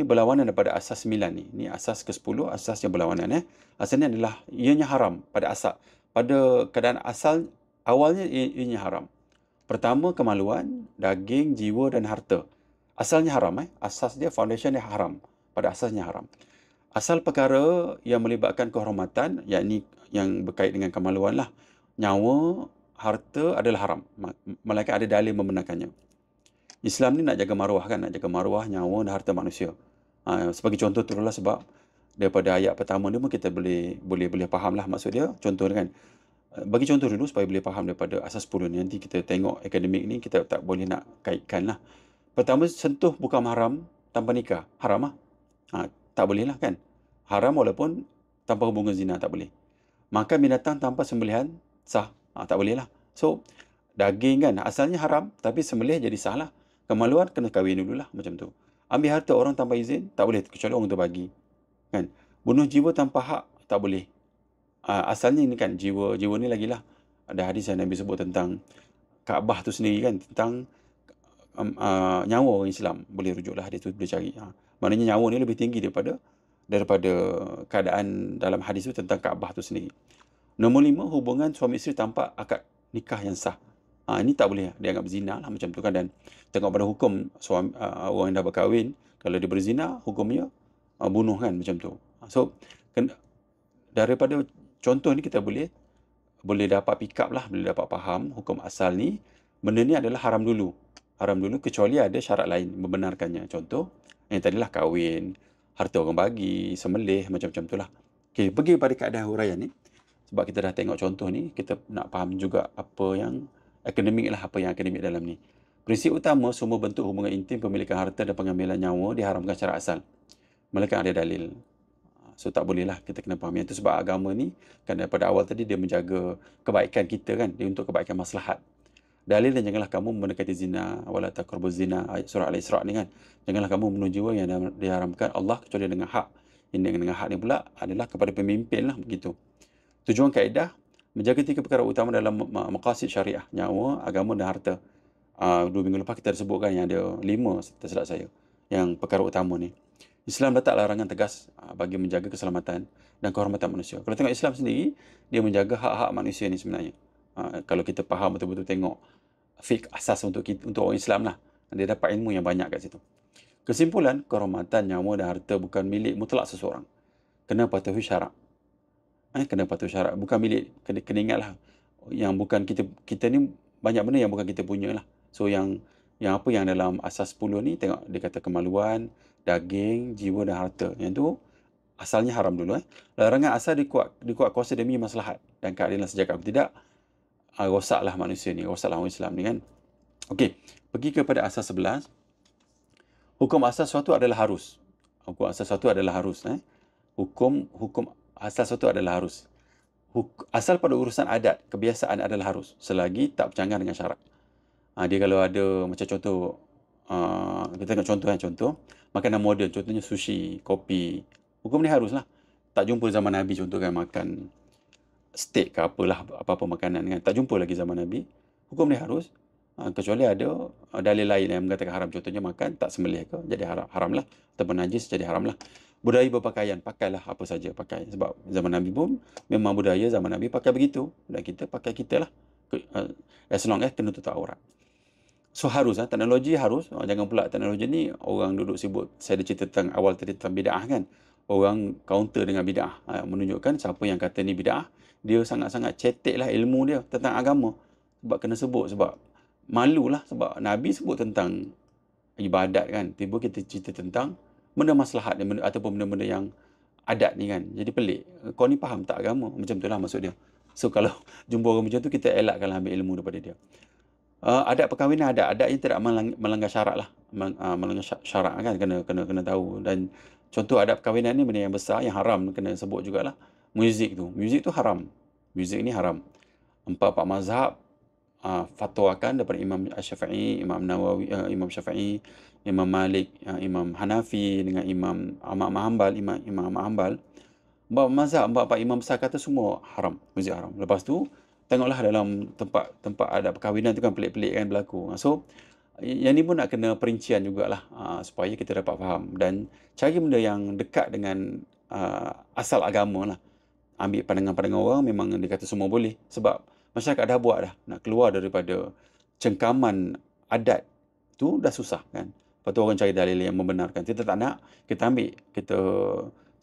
berlawanan daripada asas 9 ni. Ini asas ke-10, asas yang berlawanan. Asas ni adalah ianya haram pada asal. Pada keadaan asal awalnya ianya haram. Pertama, kemaluan, daging, jiwa dan harta. Asalnya haram. Asas dia, foundation dia haram. Pada asasnya haram. Asal perkara yang melibatkan kehormatan, yakni yang berkait dengan kemaluan lah. Nyawa, harta adalah haram. Melainkan ada dalil membenarkannya. Islam ni nak jaga maruah kan, nak jaga maruah, nyawa dan harta manusia. Sebagai contoh tu lah, sebab daripada ayat pertama ni pun kita boleh faham lah maksud dia. Contoh kan. Bagi contoh dulu supaya boleh faham daripada asas 10 ni. Nanti kita tengok akademik ni, kita tak boleh nak kaitkan lah. Pertama, sentuh bukan mahram tanpa nikah. Haram lah. Tak boleh lah kan. Haram walaupun tanpa hubungan zina, tak boleh. Makan binatang tanpa sembelihan, sah. Tak boleh lah. So, Daging kan asalnya haram, tapi sembelih jadi sah lah. Kemaluan kena kahwin dululah macam tu. Ambil harta orang tanpa izin tak boleh, kecuali orang tu bagi. Kan? Bunuh jiwa tanpa hak tak boleh. Asalnya ini kan jiwa ni lagilah. Ada hadis yang Nabi sebut tentang Kaabah tu sendiri kan, tentang nyawa orang Islam. Boleh rujuklah hadis tu, boleh cari. Maknanya nyawa ni lebih tinggi daripada keadaan dalam hadis tu tentang Kaabah tu sendiri. Nombor 5, hubungan suami isteri tanpa akad nikah yang sah. Ini tak boleh dianggap zina lah macam tu kan. Dan tengok pada hukum suami, orang yang dah berkahwin, kalau dia berzina, hukumnya bunuh kan macam tu. So, daripada contoh ni kita boleh dapat pick up lah, boleh dapat faham hukum asal ni. Benda ni adalah haram dulu. Haram dulu kecuali ada syarat lain membenarkannya. Contoh, yang tadilah kahwin, harta orang bagi, sembelih, macam-macam tu lah. Okay, pergi pada keadaan huraian ni. Sebab kita dah tengok contoh ni, kita nak faham juga apa yang akademik lah, apa yang akademik dalam ni. Prinsip utama, semua bentuk hubungan intim, pemilikan harta dan pengambilan nyawa diharamkan secara asal. Melainkan ada dalil. So tak boleh lah kita kena faham. Yang tu sebab agama ni, kan daripada awal tadi dia menjaga kebaikan kita kan, dia untuk kebaikan maslahat. Dalil dan janganlah kamu mendekati zina, wala taqrabuz zina, surah Al-Isra ni kan. Janganlah kamu bunuh jiwa yang diharamkan Allah kecuali dengan hak. Ini dengan hak ni pula adalah kepada pemimpin lah begitu. Tujuan kaedah, menjaga 3 perkara utama dalam maqasid syariah, nyawa, agama dan harta. 2 minggu lepas kita dah sebutkan yang ada 5 tersilap saya, yang perkara utama ni. Islam letak larangan tegas bagi menjaga keselamatan dan kehormatan manusia. Kalau tengok Islam sendiri, dia menjaga hak-hak manusia ni sebenarnya. Kalau kita faham betul-betul tengok fiqh asas untuk orang Islam lah, dia dapat ilmu yang banyak kat situ. Kesimpulan, kehormatan, nyawa dan harta bukan milik mutlak seseorang. Kena patuhi syarak. Kena patuh syarat, bukan milik. Kena ingatlah, yang bukan kita ni banyak benda yang bukan kita punya lah. So yang apa yang dalam asas 10 ni, tengok dia kata kemaluan, daging, jiwa dan harta. Yang tu asalnya haram dulu. Larangan asal dikuat kuasa demi maslahat dan keadilan sejak kalau tidak, rosaklah manusia ni, rosaklah orang Islam ni kan. Okey, pergi kepada asas 11. Hukum asas suatu adalah harus. Hukum asas suatu adalah harus. Hukum asal sesuatu adalah harus. Asal pada urusan adat, kebiasaan adalah harus, selagi tak bercanggah dengan syarak. Dia kalau ada macam contoh, kita tengok contoh, makanan moden, contohnya sushi, kopi. Hukum ni haruslah. Tak jumpa zaman Nabi contoh kan makan steak ke apalah, apa-apa makanan kan. Tak jumpa lagi zaman Nabi. Hukum ni harus. Kecuali ada dalil lain yang mengatakan haram. Contohnya makan tak sembelih ke, jadi haram lah. Ataupun najis, jadi haram lah. Budaya berpakaian, pakailah apa saja pakai. Sebab zaman Nabi pun memang budaya zaman Nabi pakai begitu. Dan kita pakai kita lah. As long as kena tutup aurat. So harus, teknologi harus. Jangan pula teknologi ni orang duduk sibuk. Saya ada cerita tentang awal tadi tentang bid'ah kan. Orang counter dengan bid'ah. Menunjukkan siapa yang kata ni bid'ah, dia sangat-sangat cetek lah ilmu dia tentang agama. Sebab kena sebut, sebab malulah. Sebab Nabi sebut tentang ibadat kan. Tiba kita cerita tentang benda maslahat ataupun benda-benda yang adat ni kan. Jadi pelik. Kau ni faham tak agama? Macam tu lah maksud dia. So kalau jumpa orang macam tu, kita elakkanlah ambil ilmu daripada dia. Adat perkahwinan adat yang tidak melanggar syarak lah. Melanggar syarak kan, kena tahu. Dan contoh adat perkahwinan ni benda yang besar, yang haram kena sebut jugalah. Muzik tu haram. Muzik ni haram. 4 mazhab fatwakan daripada Imam Syafi'i, Imam Nawawi, Imam Syafi'i, Imam Malik, Imam Hanafi dengan Imam Ahmad Hanbal, Imam Ahmad Hanbal. 4 mazhab, 4 imam besar kata semua haram, muzik haram. Lepas tu tengoklah dalam tempat adat perkahwinan tu kan pelik-pelik kan berlaku. So yang ni pun nak kena perincian jugalah, supaya kita dapat faham dan cari benda yang dekat dengan asal agama lah. Ambil pandangan-pandangan orang, memang dia kata semua boleh. Sebab masyarakat dah buat dah. Nak keluar daripada cengkaman adat tu dah susah kan. Lepas tu orang cari dalil yang membenarkan. Kita tak nak, kita ambil, kita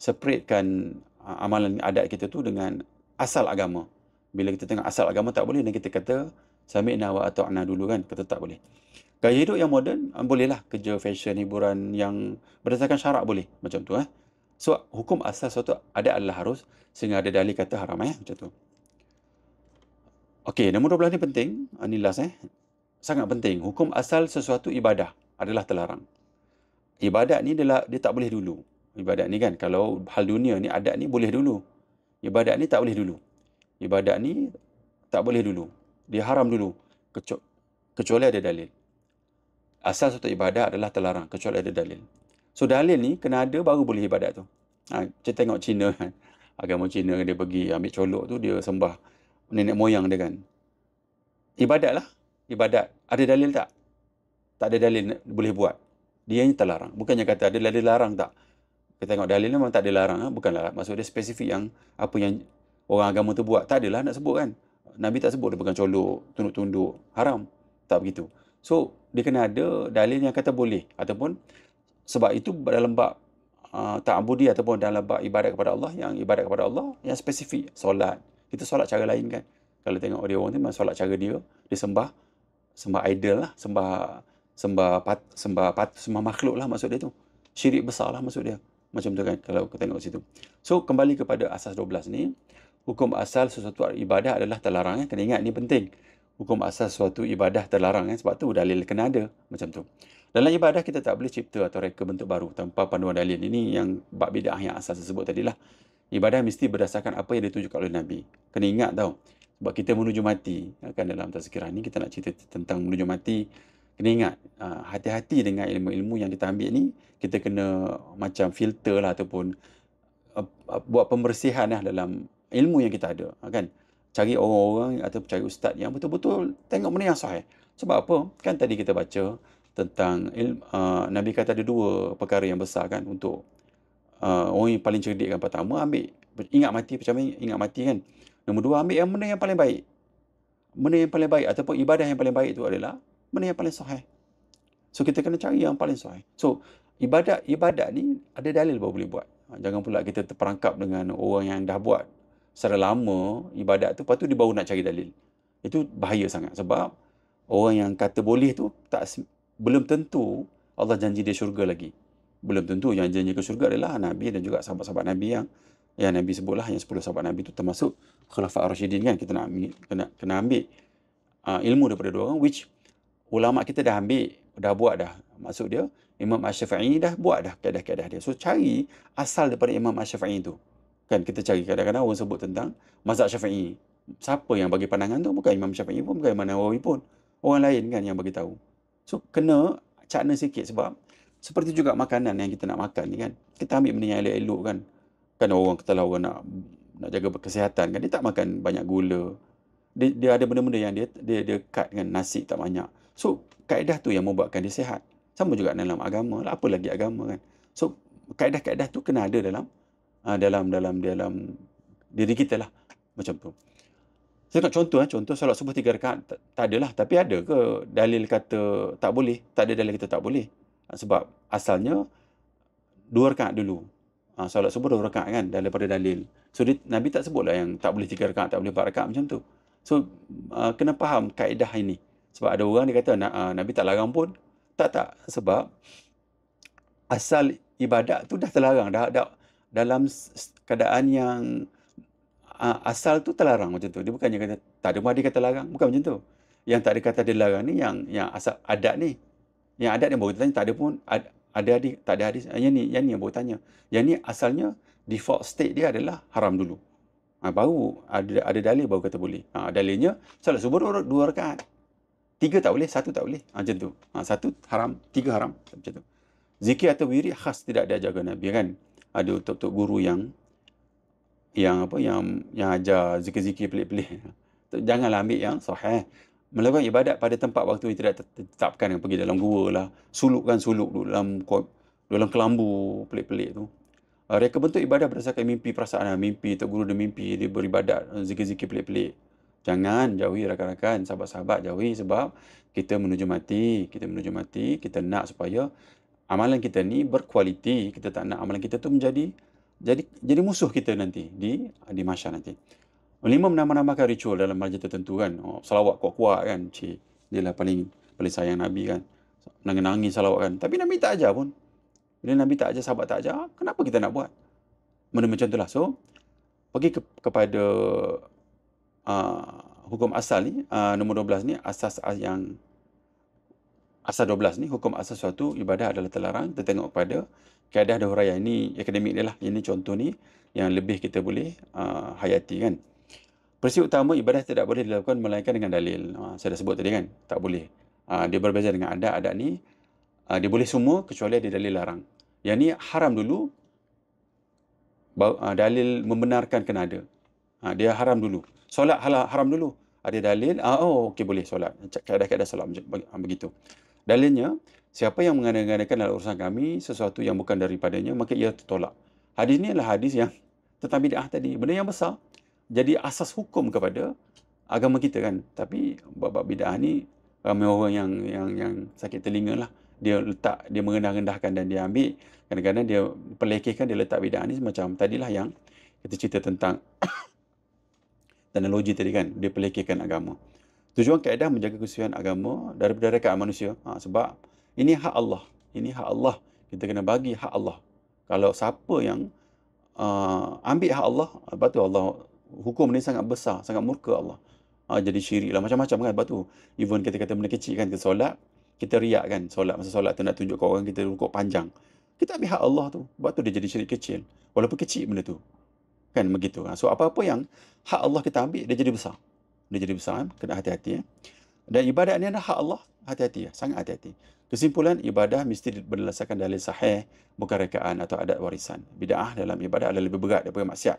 separatekan amalan adat kita tu dengan asal agama. Bila kita tengok asal agama tak boleh, dan kita kata sami'na wa ata'na dulu kan, kata tak boleh. Gaya hidup yang moden, bolehlah. Kerja, fashion, hiburan yang berdasarkan syarak boleh. Macam tu. So, hukum asal suatu adat adalah harus, sehingga ada dalil kata haram. Macam tu. Okey, nombor 12 ni penting. Ini last. Sangat penting. Hukum asal sesuatu ibadah adalah terlarang. Ibadat ni dia tak boleh dulu. Ibadat ni kan, kalau hal dunia ni, adat ni boleh dulu. Ibadat ni tak boleh dulu. Ibadat ni tak boleh dulu. Dia haram dulu. kecuali ada dalil. Asal suatu ibadah adalah terlarang kecuali ada dalil. So dalil ni kena ada baru boleh ibadat tu. Kita tengok Cina kan. Agama Cina dia pergi ambil colok tu, dia sembah nenek moyang dia kan. Ibadat lah. Ibadat. Ada dalil tak? Tak ada dalil boleh buat. Dia ni terlarang. Bukannya kata ada dalil larang tak. Kita tengok dalil memang tak ada larang. Bukanlah. Maksud dia spesifik yang apa yang orang agama tu buat. Tak adalah nak sebut kan. Nabi tak sebut dia pegang colok, tunduk-tunduk. Haram. Tak begitu. So, dia kena ada dalil yang kata boleh. Ataupun sebab itu dalam bab ta'abudi ataupun dalam bab ibadat kepada Allah, yang ibadat kepada Allah yang spesifik. Solat. Kita solat cara lain kan. Kalau tengok dia orang tu memang solat cara dia. Dia sembah idol lah. Sembah makhluk lah maksud dia tu. Syirik besar lah maksud dia. Macam tu kan kalau kita tengok situ. So, kembali kepada asas 12 ni. Hukum asal sesuatu ibadah adalah terlarang. Kena ingat ni penting. Hukum asal suatu ibadah terlarang. Sebab tu dalil kena ada. Macam tu. Dalam ibadah kita tak boleh cipta atau reka bentuk baru tanpa panduan dalil. Ini yang bab bid'ah yang asal tersebut tadilah. Ibadah mesti berdasarkan apa yang ditunjukkan oleh Nabi. Kena ingat tau. Sebab kita menuju mati. Kan dalam tazkirah ni kita nak cerita tentang menuju mati. Kena ingat. Hati-hati dengan ilmu-ilmu yang kita ambil ni. Kita kena macam filter lah ataupun buat pembersihan lah dalam ilmu yang kita ada. Kan? Cari orang-orang atau cari ustaz yang betul-betul tengok mana yang sahih. Sebab apa? Kan tadi kita baca tentang Nabi kata ada dua perkara yang besar kan untuk orang yang paling cerdik kan. Pertama ambil ingat mati, macam ingat mati kan. Nombor dua ambil yang mana yang paling baik. Mana yang paling baik ataupun ibadah yang paling baik itu adalah mana yang paling sahih. So kita kena cari yang paling sahih. So ibadat ni ada dalil baru boleh buat. Jangan pula kita terperangkap dengan orang yang dah buat secara lama ibadat tu, lepas tu dia baru nak cari dalil. Itu bahaya sangat sebab orang yang kata boleh tu belum tentu Allah janji dia syurga lagi. Belum tentu. Yang janji ke syurga adalah Nabi dan juga sahabat-sahabat Nabi yang Nabi sebutlah, yang 10 sahabat Nabi tu termasuk Khulafa' Ar-Rasyidin kan. Kita nak kena ambil ilmu daripada dua orang, which ulama kita dah ambil, dah buat dah. Maksud dia Imam Asy-Syafi'i dah buat dah kaedah-kaedah dia. So cari asal daripada Imam Asy-Syafi'i tu. Kan kita cari, kadang-kadang orang sebut tentang mazhab Syafi'i. Siapa yang bagi pandangan tu? Bukan Imam Syafi'i pun, bukan Imam Nawawi pun. Orang lain kan yang bagi tahu. So kena cakna sikit sebab seperti juga makanan yang kita nak makan ni kan. Kita ambil benda yang elok-elok kan. Kan orang kata lah orang nak jaga kesihatan kan, dia tak makan banyak gula. Dia ada benda-benda yang dia cut kan, nasi tak banyak. So kaedah tu yang membuatkan dia sihat. Sama juga dalam agama lah, apa lagi agama kan. So kaedah-kaedah tu kena ada dalam diri kita lah. Macam tu. Saya nak contoh solat subuh 3 rakaat tak adalah. Tapi ada ke dalil kata tak boleh? Tak ada dalil kata tak boleh. Sebab asalnya 2 rakaat dulu. Solat subuh 2 rakaat kan daripada dalil. So Nabi tak sebutlah yang tak boleh 3 rakaat, tak boleh 4 rakaat macam tu. So kena faham kaedah ini. Sebab ada orang dia kata Nabi tak larang pun. Tak. Sebab asal ibadat tu dah terlarang. Dah dalam keadaan yang asal tu terlarang macam tu. Dia bukannya kata tak ada dia kata larang. Bukan macam tu. Yang tak ada kata dia larang ni yang asal adat ni. Yang adat ni baru tanya tak ada pun ada hadis, tak ada hadis. Yang ni yang baru tanya. Yang ni asalnya default state dia adalah haram dulu. Baru ada dalil baru kata boleh. Dalilnya solat subuh 2 rakaat. 3 tak boleh, 1 tak boleh. Macam tu. 1 haram, 3 haram. Macam tu. Zikir atau wirid khas tidak diajarkan Nabi kan. Ada tok-tok guru yang ajar zikir-zikir pelik-pelik. Janganlah ambil yang sahih. Melakukan ibadat pada tempat waktu yang tidak ditetapkan, pergi dalam gua lah, suluk dalam kelambu pelik-pelik tu. Reka bentuk ibadah berdasarkan mimpi perasaan. Mimpi tok guru dia mimpi dia beribadat, zikir-zikir pelik-pelik. Jangan jauhi rakan-rakan, sahabat-sahabat jauhi sebab kita menuju mati, kita nak supaya amalan kita ni berkualiti. Kita tak nak amalan kita tu menjadi musuh kita nanti di mahsyar nanti. 5 menambah-nambahkan ritual dalam majlis tertentu kan. Salawat kuat-kuat kan. Dia lah paling sayang Nabi kan. Nangis-nangis salawat kan. Tapi Nabi tak ajar pun. Bila Nabi tak ajar, sahabat tak ajar, kenapa kita nak buat? Benda macam tu lah. So, pergi kepada hukum asal ni, nombor 12 ni, asas 12 ni, hukum asas suatu ibadah adalah terlarang. Kita tengok pada kaedah Dahuraya. Ini akademik dia lah. Ini contoh ni yang lebih kita boleh hayati kan. Prinsip utama ibadah tidak boleh dilakukan melainkan dengan dalil. Saya dah sebut tadi kan, tak boleh. Dia berbeza dengan adat. Adat ni dia boleh semua kecuali ada dalil larang. Yang ni haram dulu, dalil membenarkan kena ada. Dia haram dulu. Solat haram dulu. Ada dalil, okey boleh solat. Kaedah-kaedah solat begitu. Dalilnya, siapa yang mengadakan dalam urusan kami sesuatu yang bukan daripadanya, maka ia tertolak. Hadis ni adalah hadis yang tentang bid'ah tadi. Benda yang besar. Jadi asas hukum kepada agama kita kan. Tapi bab-bab bid'ah ni ramai orang yang sakit telinga lah. Dia mengendah-rendahkan dan dia ambil. Kadang-kadang dia pelekehkan, dia letak bid'ah ni macam tadilah yang kita cerita tentang teknologi tadi kan. Dia pelekehkan agama. Tujuan kaedah menjaga kesucian agama daripada rekaan manusia. Sebab ini hak Allah. Ini hak Allah. Kita kena bagi hak Allah. Kalau siapa yang ambil hak Allah, lepas tu Allah hukum ni sangat besar, sangat murka Allah. Jadi syirik lah, macam-macam kan. Lepas tu, even kita kata benda kecil kan, kita solat, kita riak kan, masa solat tu nak tunjuk ke orang, kita rukuk panjang. Kita ambil hak Allah tu, lepas tu dia jadi syirik kecil. Walaupun kecil benda tu. Kan begitu. So apa-apa yang hak Allah kita ambil, dia jadi besar. Dia jadi besar, kena hati-hati. Dan ibadat ni adalah hak Allah, hati-hati, sangat hati-hati. Kesimpulan, ibadah mesti berdasarkan dalil sahih, bukan rekaan atau adat warisan. Bid'ah dalam ibadah adalah lebih berat daripada maksiat.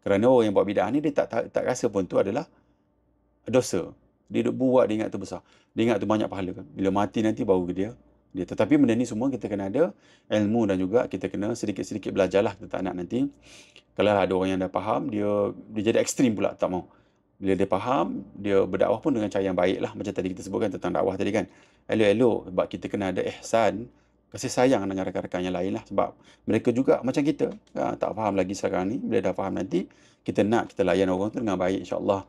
Kerana orang yang buat bid'ah ni, dia tak rasa pun tu adalah dosa. Dia buat, dia ingat tu besar. Dia ingat tu banyak pahala kan. Bila mati nanti baru dia. Tetapi benda ni semua kita kena ada ilmu dan juga kita kena sedikit-sedikit belajarlah tentang anak nanti. Kalau ada orang yang dah faham, dia jadi ekstrim pula, tak mau. Bila dia faham, dia berdakwah pun dengan cara yang baik lah. Macam tadi kita sebutkan tentang dakwah tadi kan. Elok-elok, sebab kita kena ada ihsan, kasih sayang dengan rakan-rakan yang lain lah. Sebab mereka juga macam kita, tak faham lagi sekarang ni. Bila dah faham nanti, kita layan orang tu dengan baik, insyaAllah.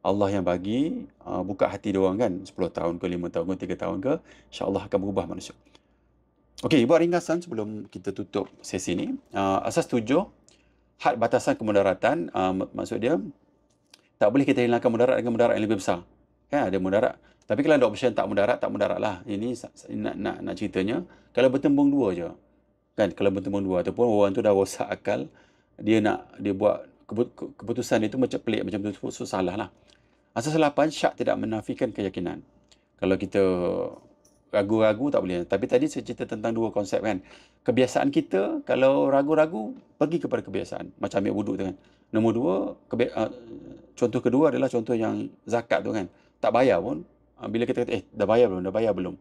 Allah yang bagi, buka hati dia orang kan, 10 tahun ke, 5 tahun ke, 3 tahun ke, insyaAllah akan berubah manusia. Okey, buat ringkasan sebelum kita tutup sesi ni. Asas 7, had batasan kemudaratan, maksud dia, tak boleh kita hilangkan mudarat dengan mudarat yang lebih besar. Kan ada mudarat. Tapi kalau ada option tak mudarat lah. Ini nak ceritanya, kalau bertembung dua je. Kan, kalau bertembung dua, ataupun orang tu dah rosak akal, dia buat keputusan dia tu macam pelik, macam tu salah lah. Asas 8, syak tidak menafikan keyakinan. Kalau kita ragu-ragu tak boleh. Tapi tadi saya cerita tentang dua konsep kan. Kebiasaan kita, kalau ragu-ragu, pergi kepada kebiasaan. Macam ambil wuduk tu kan. Nombor 2, contoh kedua adalah contoh yang zakat tu kan. Tak bayar pun. Bila kita kata, dah bayar belum?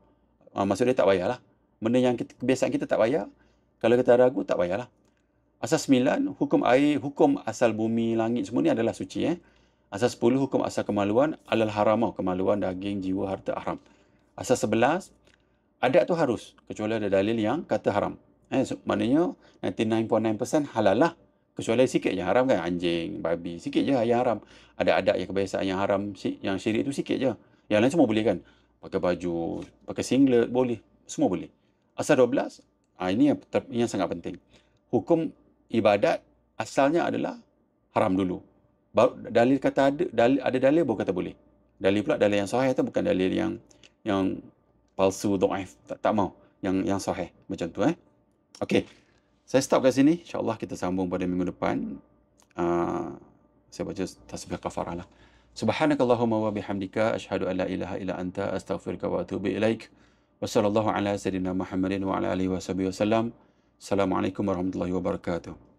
Maksud dia tak bayar lah. Benda yang kebiasaan kita tak bayar, kalau kita ragu, tak bayar lah. Asas 9, hukum air, hukum asal bumi, langit semua ni adalah suci. Asas 10, hukum asal kemaluan, alal haramah, kemaluan, daging, jiwa, harta, haram. Asas 11, adat tu harus, kecuali ada dalil yang kata haram. Maknanya 99.9% halal lah. Kecuali sikit je haram kan, anjing, babi, sikit je yang haram. Ada adat yang kebiasaan yang haram, yang syirik tu sikit je. Yang lain semua boleh kan. Pakai baju, pakai singlet, boleh. Semua boleh. Asal 12, ini yang sangat penting. Hukum ibadat asalnya adalah haram dulu. Baru dalil kata ada dalil baru kata boleh. Dalil pula dalil yang sahih tu bukan dalil yang palsu, dhaif, tak mau. Yang sahih macam tu Okey. Saya stop kat sini. InsyaAllah kita sambung pada minggu depan. Saya baca tasbih kafarah lah. Subhanakallahumma wa bihamdika asyhadu an la ilaha illa anta astaghfiruka wa atubu ilaik. Wa sallallahu ala sayyidina Muhammadin wa ala alihi wa sahbihi wasallam. Assalamualaikum warahmatullahi wabarakatuh.